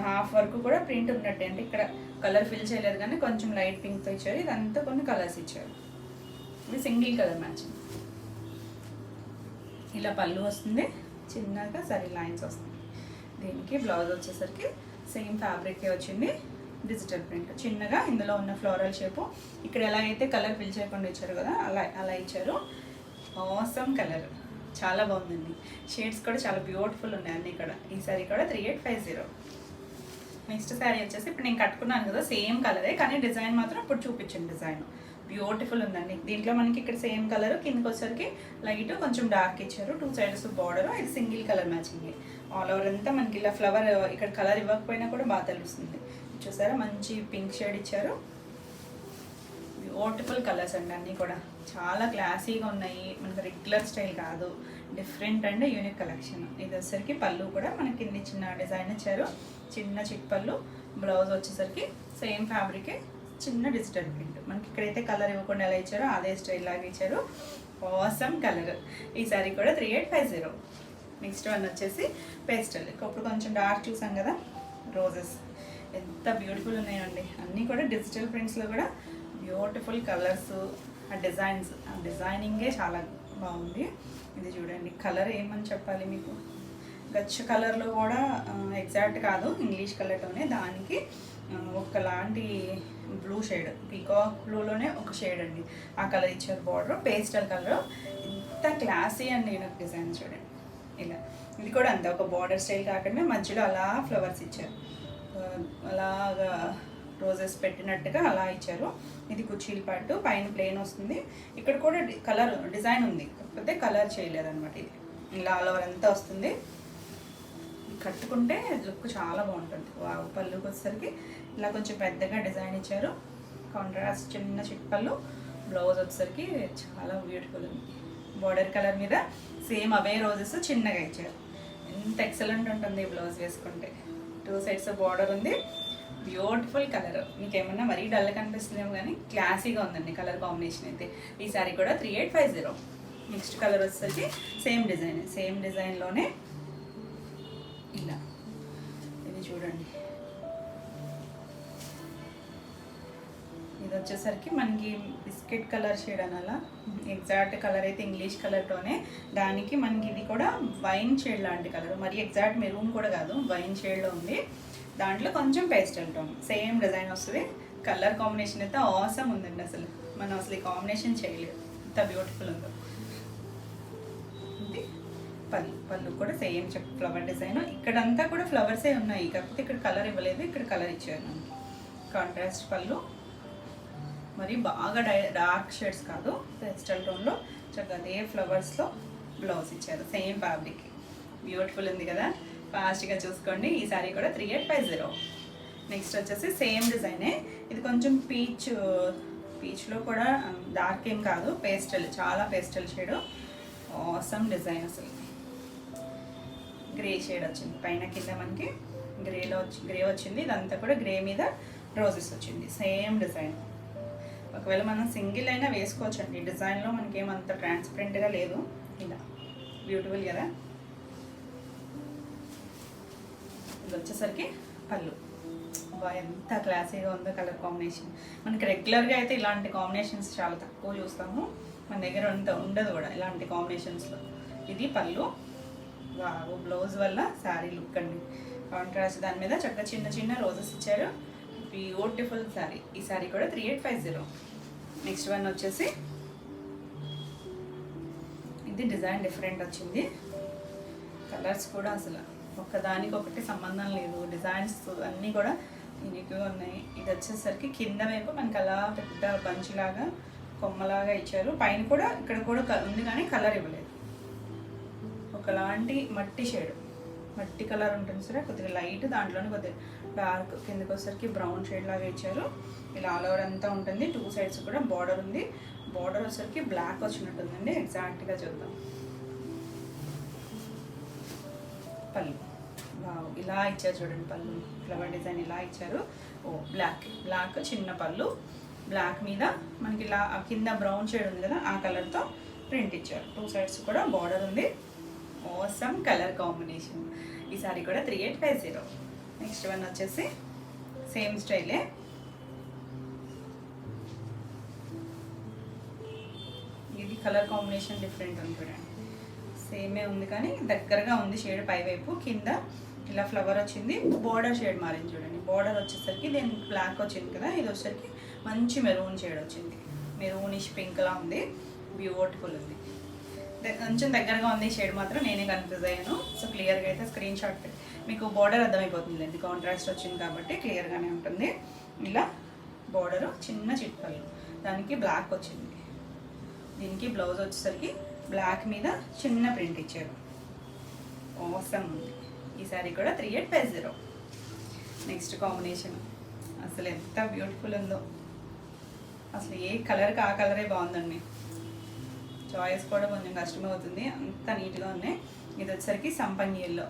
హాఫ్ వరకు కూడా ప్రింట్ ఉన్నట్టే, అంటే ఇక్కడ కలర్ ఫిల్ చేయలేదు కానీ కొంచెం లైట్ పింక్తో ఇచ్చారు. ఇదంతా కొన్ని కలర్స్ ఇచ్చారు. ఇది సింగిల్ కలర్ మ్యాచింగ్. ఇలా పళ్ళు వస్తుంది, చిన్నగా సరే లైన్స్ వస్తుంది. దీనికి బ్లౌజ్ వచ్చేసరికి సేమ్ ఫ్యాబ్రికే వచ్చింది, డిజిటల్ ప్రింట్. చిన్నగా ఇందులో ఉన్న ఫ్లోరల్ షేపు ఇక్కడ ఎలా అయితే కలర్ ఫిల్ చేయకుండా ఇచ్చారు కదా అలా ఇచ్చారు. ఆసమ్ కలర్, చాలా బాగుందండి. షేడ్స్ కూడా చాలా బ్యూటిఫుల్ ఉన్నాయి అన్నీ ఇక్కడ. ఈ సారీ కూడా 3850. నెక్స్ట్ శారీ వచ్చేసి ఇప్పుడు నేను కట్టుకున్నాను కదా సేమ్ కలరే, కానీ డిజైన్ మాత్రం ఇప్పుడు చూపించండి. డిజైన్ బ్యూటిఫుల్ ఉందండి. దీంట్లో మనకి ఇక్కడ సేమ్ కలర్, కిందకి వచ్చేసరికి లైట్ కొంచెం డార్క్ ఇచ్చారు. 2 సైడ్స్ బార్డర్. ఇది single colour matching. All over అంతా మనకి ఇలా ఫ్లవర్, ఇక్కడ కలర్ ఇవ్వకపోయినా కూడా బాగా తెలుస్తుంది. చూసారా మంచి పింక్ షేడ్ ఇచ్చారు. బ్యూటిఫుల్ కలర్స్ అండి అన్నీ కూడా. చాలా క్లాసీగా ఉన్నాయి. మనకి రెగ్యులర్ స్టైల్ కాదు, డిఫరెంట్ అండ్ యూనిక్ కలెక్షన్. ఇది వచ్చేసరికి పళ్ళు కూడా మనకి కింద చిన్న డిజైన్ ఇచ్చారు, చిన్న చిట్ పళ్ళు. బ్లౌజ్ వచ్చేసరికి సేమ్ ఫ్యాబ్రికే, చిన్న డిజిటల్ ప్రింట్. మనకి ఇక్కడైతే కలర్ ఇవ్వకుండా ఎలా ఇచ్చారో అదే స్టైల్ లాగా ఇచ్చారు. Awesome colour. ఈ సారీ కూడా 3850. నెక్స్ట్ వన్ వచ్చేసి పేస్టల్. ఇప్పుడు కొంచెం డార్క్ చూసాం కదా, రోజెస్ ఎంత బ్యూటిఫుల్ ఉన్నాయండి. అన్నీ కూడా డిజిటల్ ప్రింట్స్లో కూడా బ్యూటిఫుల్ కలర్స్, ఆ డిజైన్స్, ఆ డిజైనింగే చాలా బాగుంది. ఇది చూడండి కలర్ ఏమని చెప్పాలి మీకు, గచ్చ కలర్లో కూడా ఎగ్జాక్ట్ కాదు, ఇంగ్లీష్ కలర్లోనే దానికి ఒకలాంటి బ్లూ షేడ్, పీకాక్ బ్లూలోనే ఒక షేడ్ అండి, ఆ కలర్ ఇచ్చారు. Border pastel colour. ఇంత క్లాసీ అండి నాకు డిజైన్ చూడండి. ఇలా ఇది కూడా అంతే, ఒక బార్డర్ స్టైల్ కాకుండా మధ్యలో అలా ఫ్లవర్స్ ఇచ్చారు, అలాగా రోజెస్ పెట్టినట్టుగా అలా ఇచ్చారు. ఇది కుర్చీల పాటు, పైన ప్లెయిన్ వస్తుంది. ఇక్కడ కూడా కలర్ డిజైన్ ఉంది, కాకపోతే కలర్ చేయలేదన్నమాట. ఇది ఇలా ఆల్ ఓవర్ అంతా వస్తుంది. కట్టుకుంటే లుక్ చాలా బాగుంటుంది. పళ్ళుకి వచ్చేసరికి ఇలా కొంచెం పెద్దగా డిజైన్ ఇచ్చారు, కాంట్రాస్ట్ చిన్న చిట్పళ్ళు. బ్లౌజ్ వచ్చేసరికి చాలా బ్యూటిఫుల్ ఉంది. బార్డర్ కలర్ మీద సేమ్ అవే రోజెస్ చిన్నగా ఇచ్చారు. ఎంత ఎక్సలెంట్ ఉంటుంది ఈ బ్లౌజ్ వేసుకుంటే. 2 సైడ్స్ బార్డర్ ఉంది. Beautiful colour. మీకు ఏమన్నా మరీ డల్ కనిపిస్తుందేమో కానీ క్లాసీగా ఉందండి కలర్ కాంబినేషన్ అయితే. ఈ సారీ కూడా 3850. నెక్స్ట్ కలర్ వచ్చేసరికి సేమ్ డిజైన్లోనే ఇలా. ఇది చూడండి, ఇది వచ్చేసరికి మనకి బిస్కెట్ కలర్ షేడ్ అనాలా, ఎగ్జాక్ట్ కలర్ అయితే ఇంగ్లీష్ కలర్తోనే, దానికి మనకి ఇది కూడా వైన్ షేడ్ లాంటి కలర్, మరి ఎగ్జాక్ట్ మెరూన్ కూడా కాదు, వైన్ షేడ్లో ఉంది. దాంట్లో కొంచెం పేస్టల్ టోన్, సేమ్ డిజైన్ వస్తుంది. కలర్ కాంబినేషన్ అయితే ఆసమ్ ఉందండి. మనం అసలు ఈ కాంబినేషన్ చేయలేదు, ఎంత బ్యూటిఫుల్ ఉందో. ఇది పళ్ళు కూడా సేమ్ ఫ్లవర్ డిజైన్. ఇక్కడంతా కూడా ఫ్లవర్సే ఉన్నాయి, కాకపోతే ఇక్కడ కలర్ ఇవ్వలేదు, ఇక్కడ కలర్ ఇచ్చాను. కాంట్రాస్ట్ పళ్ళు, మరి బాగా డార్క్ షేడ్స్ కాదు, పేస్టల్ టోన్లో చక్కగా అదే ఫ్లవర్స్లో బ్లౌజ్ ఇచ్చారు. Same fabric. బ్యూటిఫుల్ ఉంది కదా, ఫాస్ట్గా చూసుకోండి. ఈ సారీ కూడా 3850. నెక్స్ట్ వచ్చేసి సేమ్ డిజైనే. ఇది కొంచెం పీచ్లో కూడా డార్క్ ఏం కాదు, పేస్టల్, చాలా పేస్టల్ షేడ్. ఆసమ్ డిజైన్ అసలు. గ్రే షేడ్ వచ్చింది. పైన కింద మనకి గ్రే వచ్చింది. ఇదంతా కూడా గ్రే మీద రోజెస్ వచ్చింది. Same design. ఒకవేళ మనం సింగిల్ అయినా వేసుకోవచ్చు అండి. డిజైన్లో మనకేమంత ట్రాన్స్పరెంట్గా లేదు. ఇలా బ్యూటిఫుల్ కదా. ఇది వచ్చేసరికి పళ్ళు. ఎంత క్లాసీగా ఉందో కలర్ కాంబినేషన్. మనకి రెగ్యులర్గా అయితే ఇలాంటి కాంబినేషన్స్ చాలా తక్కువ చూస్తాము. మన దగ్గర అంత ఉండదు కూడా ఇలాంటి కాంబినేషన్స్లో. ఇది పళ్ళు. బ్లౌజ్ వల్ల శారీ లుక్ అండి. కాంట్రాస్ట్ దాని మీద చక్కగా చిన్న చిన్న రోజెస్ ఇచ్చారు. బ్యూటిఫుల్ శారీ. ఈ శారీ కూడా 3850. నెక్స్ట్ వన్ వచ్చేసి ఇది డిజైన్ డిఫరెంట్ వచ్చింది. కలర్స్ కూడా అసలు ఒకదానికొకటి సంబంధం లేదు. డిజైన్స్ అన్నీ కూడా యూనిక్గా ఉన్నాయి. ఇది వచ్చేసరికి కింద వైపు మనకి అలా పెద్ద బంచిలాగా కొమ్మలాగా ఇచ్చారు. పైన కూడా ఇక్కడ కూడా ఉంది కానీ కలర్ ఇవ్వలేదు. ఒకలాంటి మట్టి షేడ్, మట్టి కలర్ ఉంటుంది సరే, కొద్దిగా లైట్, దాంట్లోనే కొద్దిగా డార్క్, కిందకి వచ్చేసరికి బ్రౌన్ షేడ్ లాగా ఇచ్చారు. ఇలా ఆల్ ఓవర్ అంతా ఉంటుంది. 2 సైడ్స్ కూడా బార్డర్ ఉంది. బార్డర్ వచ్చేసరికి బ్లాక్ వచ్చినట్టుందండి. ఎగ్జాక్ట్గా చూద్దాం. పళ్ళు ఇలా ఇచ్చారు చూడండి. పళ్ళు ఫ్లవర్ డిజైన్ ఇలా ఇచ్చారు. బ్లాక్ చిన్న పళ్ళు. బ్లాక్ మీద మనకి ఇలా కింద బ్రౌన్ షేడ్ ఉంది కదా, ఆ కలర్తో ప్రింట్ ఇచ్చారు. 2 సైడ్స్ కూడా బార్డర్ ఉంది. Awesome colour combination. ఈ సారీ కూడా 3850. నెక్స్ట్ వన్ వచ్చేసి సేమ్ స్టైలే. ఇది కలర్ కాంబినేషన్ డిఫరెంట్ ఉంది చూడండి. సేమే ఉంది కానీ దగ్గరగా ఉంది షేడ్. పైవైపు కింద ఇలా ఫ్లవర్ వచ్చింది. బోర్డర్ షేడ్ మారింది చూడండి. బోర్డర్ వచ్చేసరికి దీనికి బ్లాక్ వచ్చింది కదా, ఇది వచ్చేసరికి మంచి మెరూన్ షేడ్ వచ్చింది. మెరూనిష్ పింక్లా ఉంది. బ్యూటిఫుల్ ఉంది. కొంచెం దగ్గరగా ఉంది షేడ్ మాత్రం నేనే కన్ఫ్యూజ్ అయ్యాను. సో క్లియర్గా అయితే స్క్రీన్ షాట్ మీకు బోర్డర్ అర్థమైపోతుంది అండి. కాంట్రాస్ట్ వచ్చింది కాబట్టి క్లియర్గానే ఉంటుంది. ఇలా బోర్డరు చిన్న చిట్పల్లు, దానికి బ్లాక్ వచ్చింది. దీనికి బ్లౌజ్ వచ్చేసరికి బ్లాక్ మీద చిన్న ప్రింట్ ఇచ్చారు. ఆసమ్ ఉంది. ఈ సారీ కూడా 3850. నెక్స్ట్ కాంబినేషన్ అసలు ఎంత బ్యూటిఫుల్ ఉందో. అసలు ఏ కలర్కి ఆ కలరే బాగుందండి. చాయిస్ కూడా కొంచెం కష్టం అవుతుంది. అంత నీట్గా ఉన్నాయి. ఇది వచ్చేసరికి సంపంగి ఎల్లో,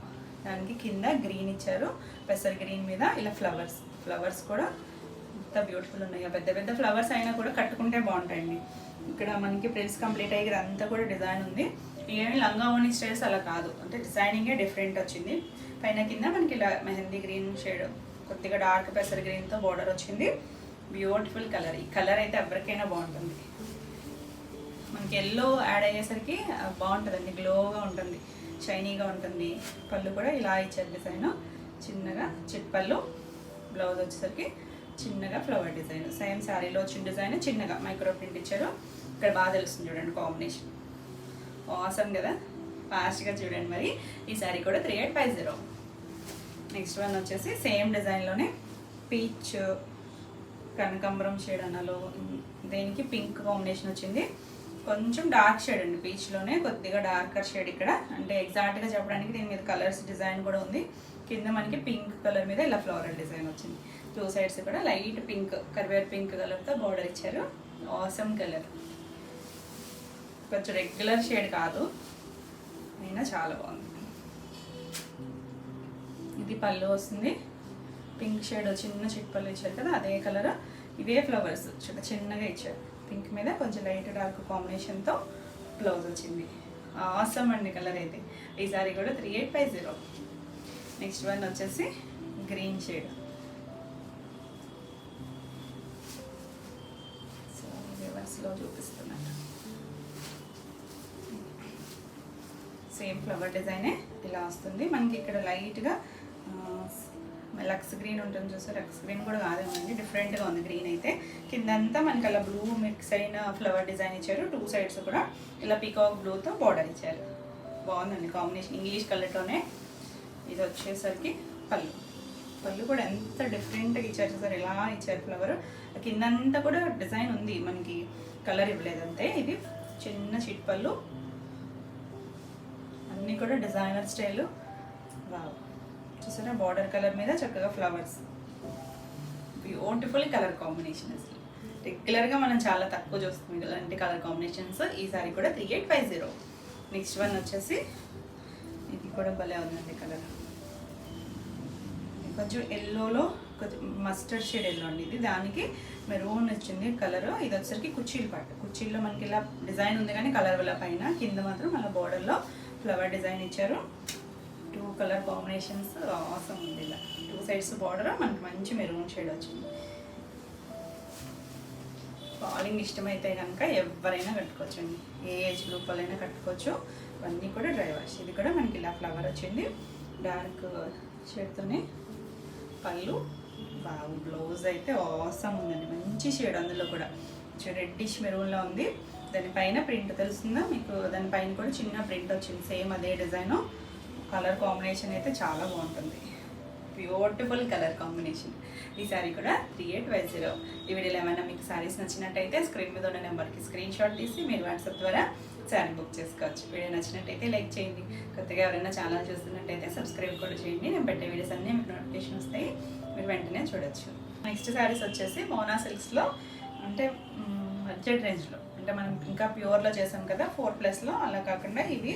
దానికి కింద గ్రీన్ ఇచ్చారు. పెసర్ గ్రీన్ మీద ఇలా ఫ్లవర్స్ కూడా ఎంత బ్యూటిఫుల్ ఉన్నాయి. పెద్ద పెద్ద ఫ్లవర్స్ అయినా కూడా కట్టుకుంటే బాగుంటాయండి. ఇక్కడ మనకి ప్రిల్స్ కంప్లీట్ అయ్యి అంతా కూడా డిజైన్ ఉంది. ఏమి లంగా ఓని స్టైల్స్ అలా కాదు, అంటే డిజైనింగే డిఫరెంట్ వచ్చింది. పైన కింద మనకి ఇలా మెహందీ గ్రీన్ షేడ్, కొద్దిగా డార్క్ పెసర్ గ్రీన్తో బార్డర్ వచ్చింది. Beautiful colour. ఈ కలర్ అయితే ఎవరికైనా బాగుంటుంది. మనకి ఎల్లో యాడ్ అయ్యేసరికి బాగుంటుందండి. గ్లోగా ఉంటుంది, షైనీగా ఉంటుంది. పళ్ళు కూడా ఇలా ఇచ్చారు డిజైన్. చిన్నగా చిట్పళ్ళు. బ్లౌజ్ వచ్చేసరికి చిన్నగా ఫ్లవర్ డిజైన్. సేమ్ శారీలో వచ్చిన డిజైన్ చిన్నగా మైక్రో ప్రింట్ ఇచ్చారు. ఇక్కడ బాగా తెలుస్తుంది చూడండి కాంబినేషన్. ఆసమ్ కదా. ఫాస్ట్గా చూడండి మరి. ఈ శారీ కూడా 3850. నెక్స్ట్ వన్ వచ్చేసి సేమ్ డిజైన్లోనే పీచ్ కనకాంబరం షేడ్ అన్నలో దేనికి పింక్ కాంబినేషన్ వచ్చింది. కొంచెం డార్క్ షేడ్ అండి. పీచ్లోనే కొద్దిగా డార్కర్ షేడ్ ఇక్కడ. అంటే ఎగ్జాక్ట్గా చెప్పడానికి దీని మీద కలర్స్ డిజైన్ కూడా ఉంది. కింద మనకి పింక్ కలర్ మీద ఇలా ఫ్లోరల్ డిజైన్ వచ్చింది. 2 సైడ్స్ కూడా లైట్ పింక్, కరివేర్ పింక్ కలర్తో బార్డర్ ఇచ్చారు. Awesome colour. కొంచెం రెగ్యులర్ షేడ్ కాదు, అయినా చాలా బాగుంది. ఇది పళ్ళు వస్తుంది. పింక్ షేడ్ చిన్న చిట్పళ్ళు ఇచ్చారు కదా, అదే కలర్. ఇవే ఫ్లవర్స్ చిన్నగా ఇచ్చారు. పింక్ మీద కొంచెం లైట్ డార్క్ కాంబినేషన్తో బ్లౌజ్ వచ్చింది. ఆసమ్ అండి కలర్ అయితే. ఈ సారీ కూడా 3850. నెక్స్ట్ వన్ వచ్చేసి గ్రీన్ షేడ్. సో రివర్స్లో చూపిస్తున్నాను. సేమ్ ఫ్లవర్ డిజైనే ఇలా వస్తుంది. మనకి ఇక్కడ లైట్గా లక్స్ గ్రీన్ ఉంటుంది చూసారు. లక్స్ గ్రీన్ కూడా కాదేమండి, డిఫరెంట్గా ఉంది గ్రీన్ అయితే. కిందంతా మనకి అలా బ్లూ మిక్స్ అయిన ఫ్లవర్ డిజైన్ ఇచ్చారు. 2 సైడ్స్ కూడా ఇలా పీకాక్ బ్లూతో బార్డర్ ఇచ్చారు. బాగుందండి కాంబినేషన్. ఇంగ్లీష్ కలర్తోనే. ఇది వచ్చేసరికి పళ్ళు కూడా ఎంత డిఫరెంట్గా ఇచ్చారు సార్. ఇలా ఇచ్చారు ఫ్లవర్. కిందంతా కూడా డిజైన్ ఉంది, మనకి కలర్ ఇవ్వలేదంతే. ఇది చిన్న చిట్ పళ్ళు, అన్నీ కూడా డిజైనర్ స్టైల్. చూసారా బార్డర్ కలర్ మీద చక్కగా ఫ్లవర్స్. Beautiful colour combination. అసలు రెగ్యులర్గా మనం చాలా తక్కువ చూస్తాం ఇలాంటి కలర్ కాంబినేషన్స్. ఈ సారీ కూడా 3850. నెక్స్ట్ వన్ వచ్చేసి ఇది కూడా భలే ఉందండి కలర్. కొంచెం ఎల్లోలో కొంచెం మస్టర్డ్ షేడ్ ఎల్లో అండి ఇది. దానికి మెరూన్ వచ్చింది కలర్. ఇది వచ్చేసరికి కుర్చీలు పాటు. కుర్చీల్లో మనకి ఇలా డిజైన్ ఉంది కానీ కలర్ వల్ల పైన, కింద మాత్రం అలా బోర్డర్లో ఫ్లవర్ డిజైన్ ఇచ్చారు. 2 కలర్ కాంబినేషన్స్ అవసరం ఉంది. ఇలా 2 సైడ్స్ బార్డర్ మనకి మంచి మెరూన్ షేడ్ వచ్చింది. ఫాలింగ్ ఇష్టమైతే కనుక ఎవరైనా కట్టుకోవచ్చు అండి, ఏ ఏజ్ గ్రూప్ వాళ్ళైనా కట్టుకోవచ్చు. ఇవన్నీ కూడా డ్రై వాష్. ఇది కూడా మనకి ఇలా ఫ్లవర్ వచ్చింది డార్క్ షేడ్తోనే. పళ్ళు బాగు. బ్లౌజ్ అయితే అవసరం ఉందండి, మంచి షేడ్. అందులో కూడా రెడ్డిష్ మెరూన్లో ఉంది. దానిపైన ప్రింట్ తెలుస్తుందా మీకు? దానిపైన కూడా చిన్న ప్రింట్ వచ్చింది, సేమ్ అదే డిజైను. కలర్ కాంబినేషన్ అయితే చాలా బాగుంటుంది. Beautiful colour combination. ఈ శారీ కూడా 3850. ఈ వీడియోలో ఏమైనా మీకు శారీస్ నచ్చినట్టయితే స్క్రీన్ మీద ఉన్న నెంబర్కి స్క్రీన్ షాట్ తీసి మీరు వాట్సాప్ ద్వారా శారీ బుక్ చేసుకోవచ్చు. వీడియో నచ్చినట్టయితే లైక్ చేయండి. కొత్తగా ఎవరైనా ఛానల్ చూస్తున్నట్టయితే సబ్స్క్రైబ్ కూడా చేయండి. నేను పెట్టే వీడియోస్ అన్నీ మీకు నోటిఫికేషన్ వస్తాయి, మీరు వెంటనే చూడొచ్చు. నెక్స్ట్ శారీస్ వచ్చేసి మోనా సిల్క్స్లో, అంటే బడ్జెట్ రేంజ్లో, అంటే మనం ఇంకా ప్యూర్లో చేసాం కదా 4+లో, అలా కాకుండా ఇవి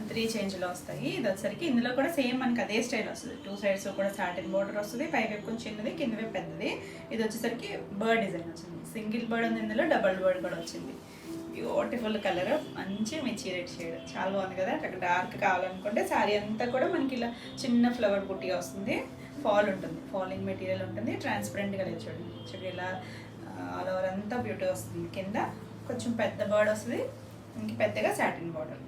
3 చేంజ్లో వస్తాయి. ఇది వచ్చేసరికి ఇందులో కూడా సేమ్ మనకి అదే స్టైల్ వస్తుంది. 2 సైడ్స్ కూడా సాటిన్ బోర్డర్ వస్తుంది, పైవైపు కొంచెం చిన్నది, కింద వైపు పెద్దది. ఇది వచ్చేసరికి బర్డ్ డిజైన్ వచ్చింది. సింగిల్ బర్డ్ ఉంది, ఇందులో డబల్ బర్డ్ కూడా వచ్చింది. బ్యూటిఫుల్ కలర్, మంచి మిర్చి రెడ్ షేడ్, చాలా బాగుంది కదా. అక్కడ డార్క్ కావాలనుకుంటే శారీ అంతా కూడా మనకి ఇలా చిన్న ఫ్లవర్ బుట్టిగా వస్తుంది. ఫాల్ ఉంటుంది, ఫాలింగ్ మెటీరియల్ ఉంటుంది, ట్రాన్స్పరెంట్గా లేదు చూడండి. చూడండి ఇలా ఆల్ ఓవర్ అంతా బ్యూటీ వస్తుంది. కింద కొంచెం పెద్ద బర్డ్ వస్తుంది, ఇంక పెద్దగా సాటిన్ బార్డర్.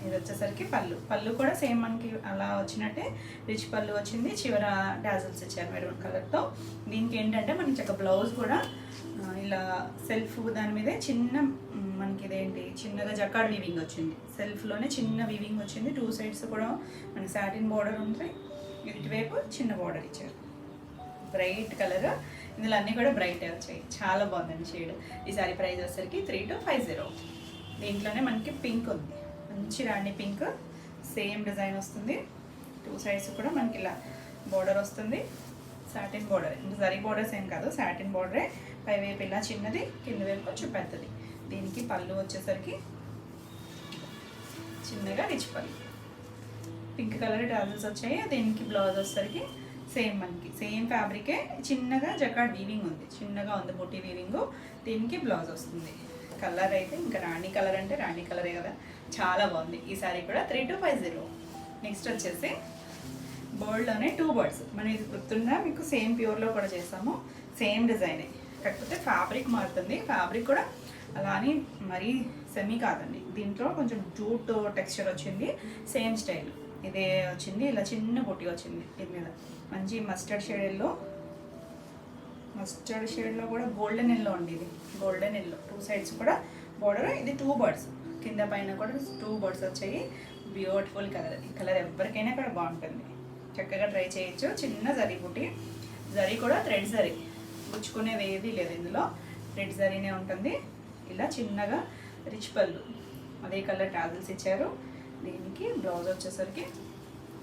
ఇది వచ్చేసరికి పళ్ళు. పళ్ళు కూడా సేమ్ మనకి అలా వచ్చినట్టే రిచ్ పళ్ళు వచ్చింది. చివర డాజల్స్ ఇచ్చారు మెరూన్ కలర్తో. దీనికి ఏంటంటే మనకి చక్క బ్లౌజ్ కూడా ఇలా సెల్ఫ్ దాని మీదే చిన్న మనకి ఇదేంటి చిన్నగా జకాడ్ వీవింగ్ వచ్చింది. సెల్ఫ్లోనే చిన్న వీవింగ్ వచ్చింది. 2 సైడ్స్ కూడా మనకి సాటిన్ బార్డర్ ఉంటుంది. ఇటువైపు చిన్న బార్డర్ ఇచ్చారు. Bright colour. ఇందులో అన్నీ కూడా బ్రైట్ వచ్చాయి, చాలా బాగుందండి షేడ్. ఈ సారీ ప్రైస్ వచ్చేసరికి 3250. దీంట్లోనే మనకి పింక్ ఉంది, మంచి రాణి పింక్, సేమ్ డిజైన్ వస్తుంది. 2 సైడ్స్ కూడా మనకి ఇలా బార్డర్ వస్తుంది. సాటిన్ బార్డర్, ఇంకా జరీ బార్డర్స్ ఏం కాదు, సాటిన్ బార్డరే. పైవైపు ఇలా చిన్నది, కింద వైపు కొంచెం పెద్దది. దీనికి పళ్ళు వచ్చేసరికి చిన్నగా రిచ్ పళ్ళు, పింక్ కలర్ టాజల్స్ వచ్చాయి. దీనికి బ్లౌజ్ వచ్చేసరికి సేమ్ మనకి సేమ్ ఫ్యాబ్రికే, చిన్నగా జకాడ్ వీవింగ్ ఉంది, చిన్నగా ఉంది బుట్టి వీవింగ్. దీనికి బ్లౌజ్ వస్తుంది. కలర్ అయితే ఇంకా రాణి కలర్ అంటే రాణి కలరే కదా, చాలా బాగుంది. ఈ సారీ కూడా 3250. నెక్స్ట్ వచ్చేసి బర్డ్లోనే 2 బర్డ్స్. మనం ఇది గుర్తుందా మీకు? సేమ్ ప్యూర్లో కూడా చేసాము, సేమ్ డిజైనే, కాకపోతే ఫ్యాబ్రిక్ మారుతుంది. ఫ్యాబ్రిక్ కూడా అలానే మరీ సెమీ కాదండి, దీంట్లో కొంచెం జూట్ టెక్స్చర్ వచ్చింది. సేమ్ స్టైల్ ఇదే వచ్చింది. ఇలా చిన్న బుట్టి వచ్చింది దీని మీద, మంచి మస్టర్డ్ షేడ్ ఎల్లో. మస్టర్డ్ షేడ్లో కూడా గోల్డెన్ ఎల్లో అండి. ఇది గోల్డెన్ ఎల్లో. 2 సైడ్స్ కూడా బార్డర్. ఇది 2 బర్డ్స్, కింద పైన కూడా 2 బర్డ్స్ వచ్చాయి. Beautiful colour. ఈ కలర్ ఎవరికైనా కూడా బాగుంటుంది, చక్కగా ట్రై చేయొచ్చు. చిన్న జరీ బుట్టి, జరీ కూడా థ్రెడ్ జరీ, గుచ్చుకునేది ఏది లేదు ఇందులో, థ్రెడ్ జరీనే ఉంటుంది. ఇలా చిన్నగా రిచ్ పళ్ళు, అదే కలర్ టాజల్స్ ఇచ్చారు. దీనికి బ్లౌజ్ వచ్చేసరికి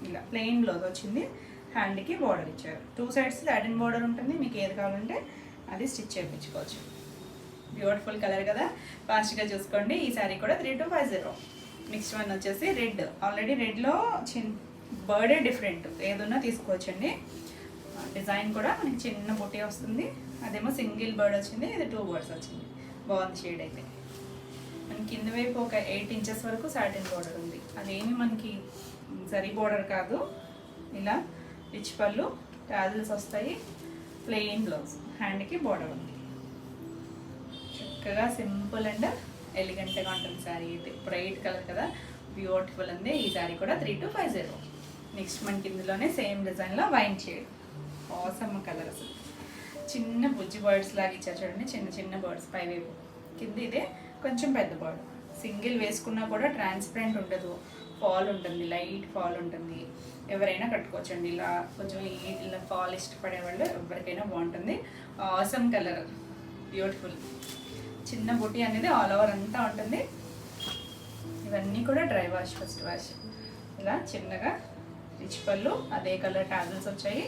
ఇలా ప్లెయిన్ బ్లౌజ్ వచ్చింది. హ్యాండ్కి బార్డర్ ఇచ్చారు. 2 సైడ్స్ సాటిన్ బార్డర్ ఉంటుంది. మీకు ఏది కావాలంటే అది స్టిచ్ చేయించుకోవచ్చు. బ్యూటిఫుల్ కలర్ కదా, ఫాస్ట్గా చూసుకోండి. ఈ సారీ కూడా 3250. నెక్స్ట్ వన్ వచ్చేసి రెడ్. ఆల్రెడీ రెడ్లో బర్డే డిఫరెంట్, ఏదన్నా తీసుకోవచ్చండి. డిజైన్ కూడా మనకి చిన్న బుట్టి వస్తుంది. అదేమో సింగిల్ బర్డ్ వచ్చింది, ఇది 2 బర్డ్స్ వచ్చింది. బాగుంది షేడ్ అయితే. మనకి కింద వైపు ఒక 8 ఇంచెస్ వరకు సాటిన్ బార్డర్ ఉంది. అదేమి మనకి జరీ బార్డర్ కాదు. ఇలా రిచ్ పళ్ళు, టాజిల్స్ వస్తాయి, ప్లెయిన్ బ్లౌజ్, హ్యాండ్కి బార్డర్ ఉంది. చక్కగా సింపుల్ అండ్ ఎలిగెంట్గా ఉంటుంది శారీ అయితే. బ్రైట్ కలర్ కదా, బ్యూటిఫుల్ ఉంది. ఈ శారీ కూడా 3250. నెక్స్ట్ మనకి ఇందులోనే సేమ్ డిజైన్లో వైన్ షేడ్, ఆసమ్ కలర్. అసలు చిన్న బుజ్జి బర్డ్స్ లాగా ఇచ్చారు చూడండి, చిన్న చిన్న బర్డ్స్ పైవైపు. కింద ఇదే కొంచెం పెద్ద బర్డ్. సింగిల్ వేసుకున్నా కూడా ట్రాన్స్పరెంట్ ఉండదు, ఫాల్ ఉంటుంది, లైట్ ఫాల్ ఉంటుంది. ఎవరైనా కట్టుకోవచ్చండి. ఇలా కొంచెం ఇలా ఫాల్ ఇష్టపడే వాళ్ళు ఎవరికైనా బాగుంటుంది. Awesome colour, beautiful. చిన్న బుట్టి అనేది ఆల్ ఓవర్ అంతా ఉంటుంది. ఇవన్నీ కూడా డ్రై వాష్, ఫస్ట్ వాష్. ఇలా చిన్నగా రిచ్ పళ్ళు, అదే కలర్ టాజల్స్ వచ్చాయి.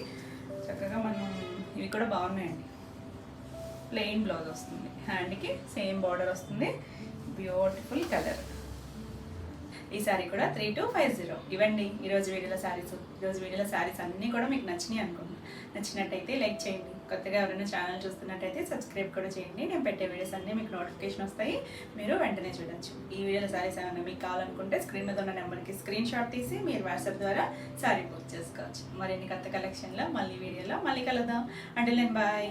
చక్కగా మనం ఇవి కూడా బాగున్నాయండి. ప్లెయిన్ బ్లౌజ్ వస్తుంది, హ్యాండ్కి సేమ్ బార్డర్ వస్తుంది. Beautiful colour. ఈ శారీ కూడా 3250. ఇవ్వండి ఈరోజు వీడియోలో శారీస్. ఈరోజు వీడియోలో శారీస్ అన్నీ కూడా మీకు నచ్చినాయి అనుకుంటున్నాను. నచ్చినట్టయితే లైక్ చేయండి. కొత్తగా ఎవరైనా ఛానల్ చూస్తున్నట్టయితే సబ్స్క్రైబ్ కూడా చేయండి. నేను పెట్టే వీడియోస్ అన్నీ మీకు నోటిఫికేషన్ వస్తాయి, మీరు వెంటనే చూడొచ్చు. ఈ వీడియోలో శారీస్ ఏమైనా మీకు కావాలనుకుంటే స్క్రీన్ మీద ఉన్న నెంబర్కి స్క్రీన్ షాట్ తీసి మీరు వాట్సాప్ ద్వారా శారీ బుక్ చేసుకోవచ్చు. మరిన్ని కొత్త కలెక్షన్లో మళ్ళీ వీడియోలో మళ్ళీ కలుద్దాం. అంటే నేను బాయ్.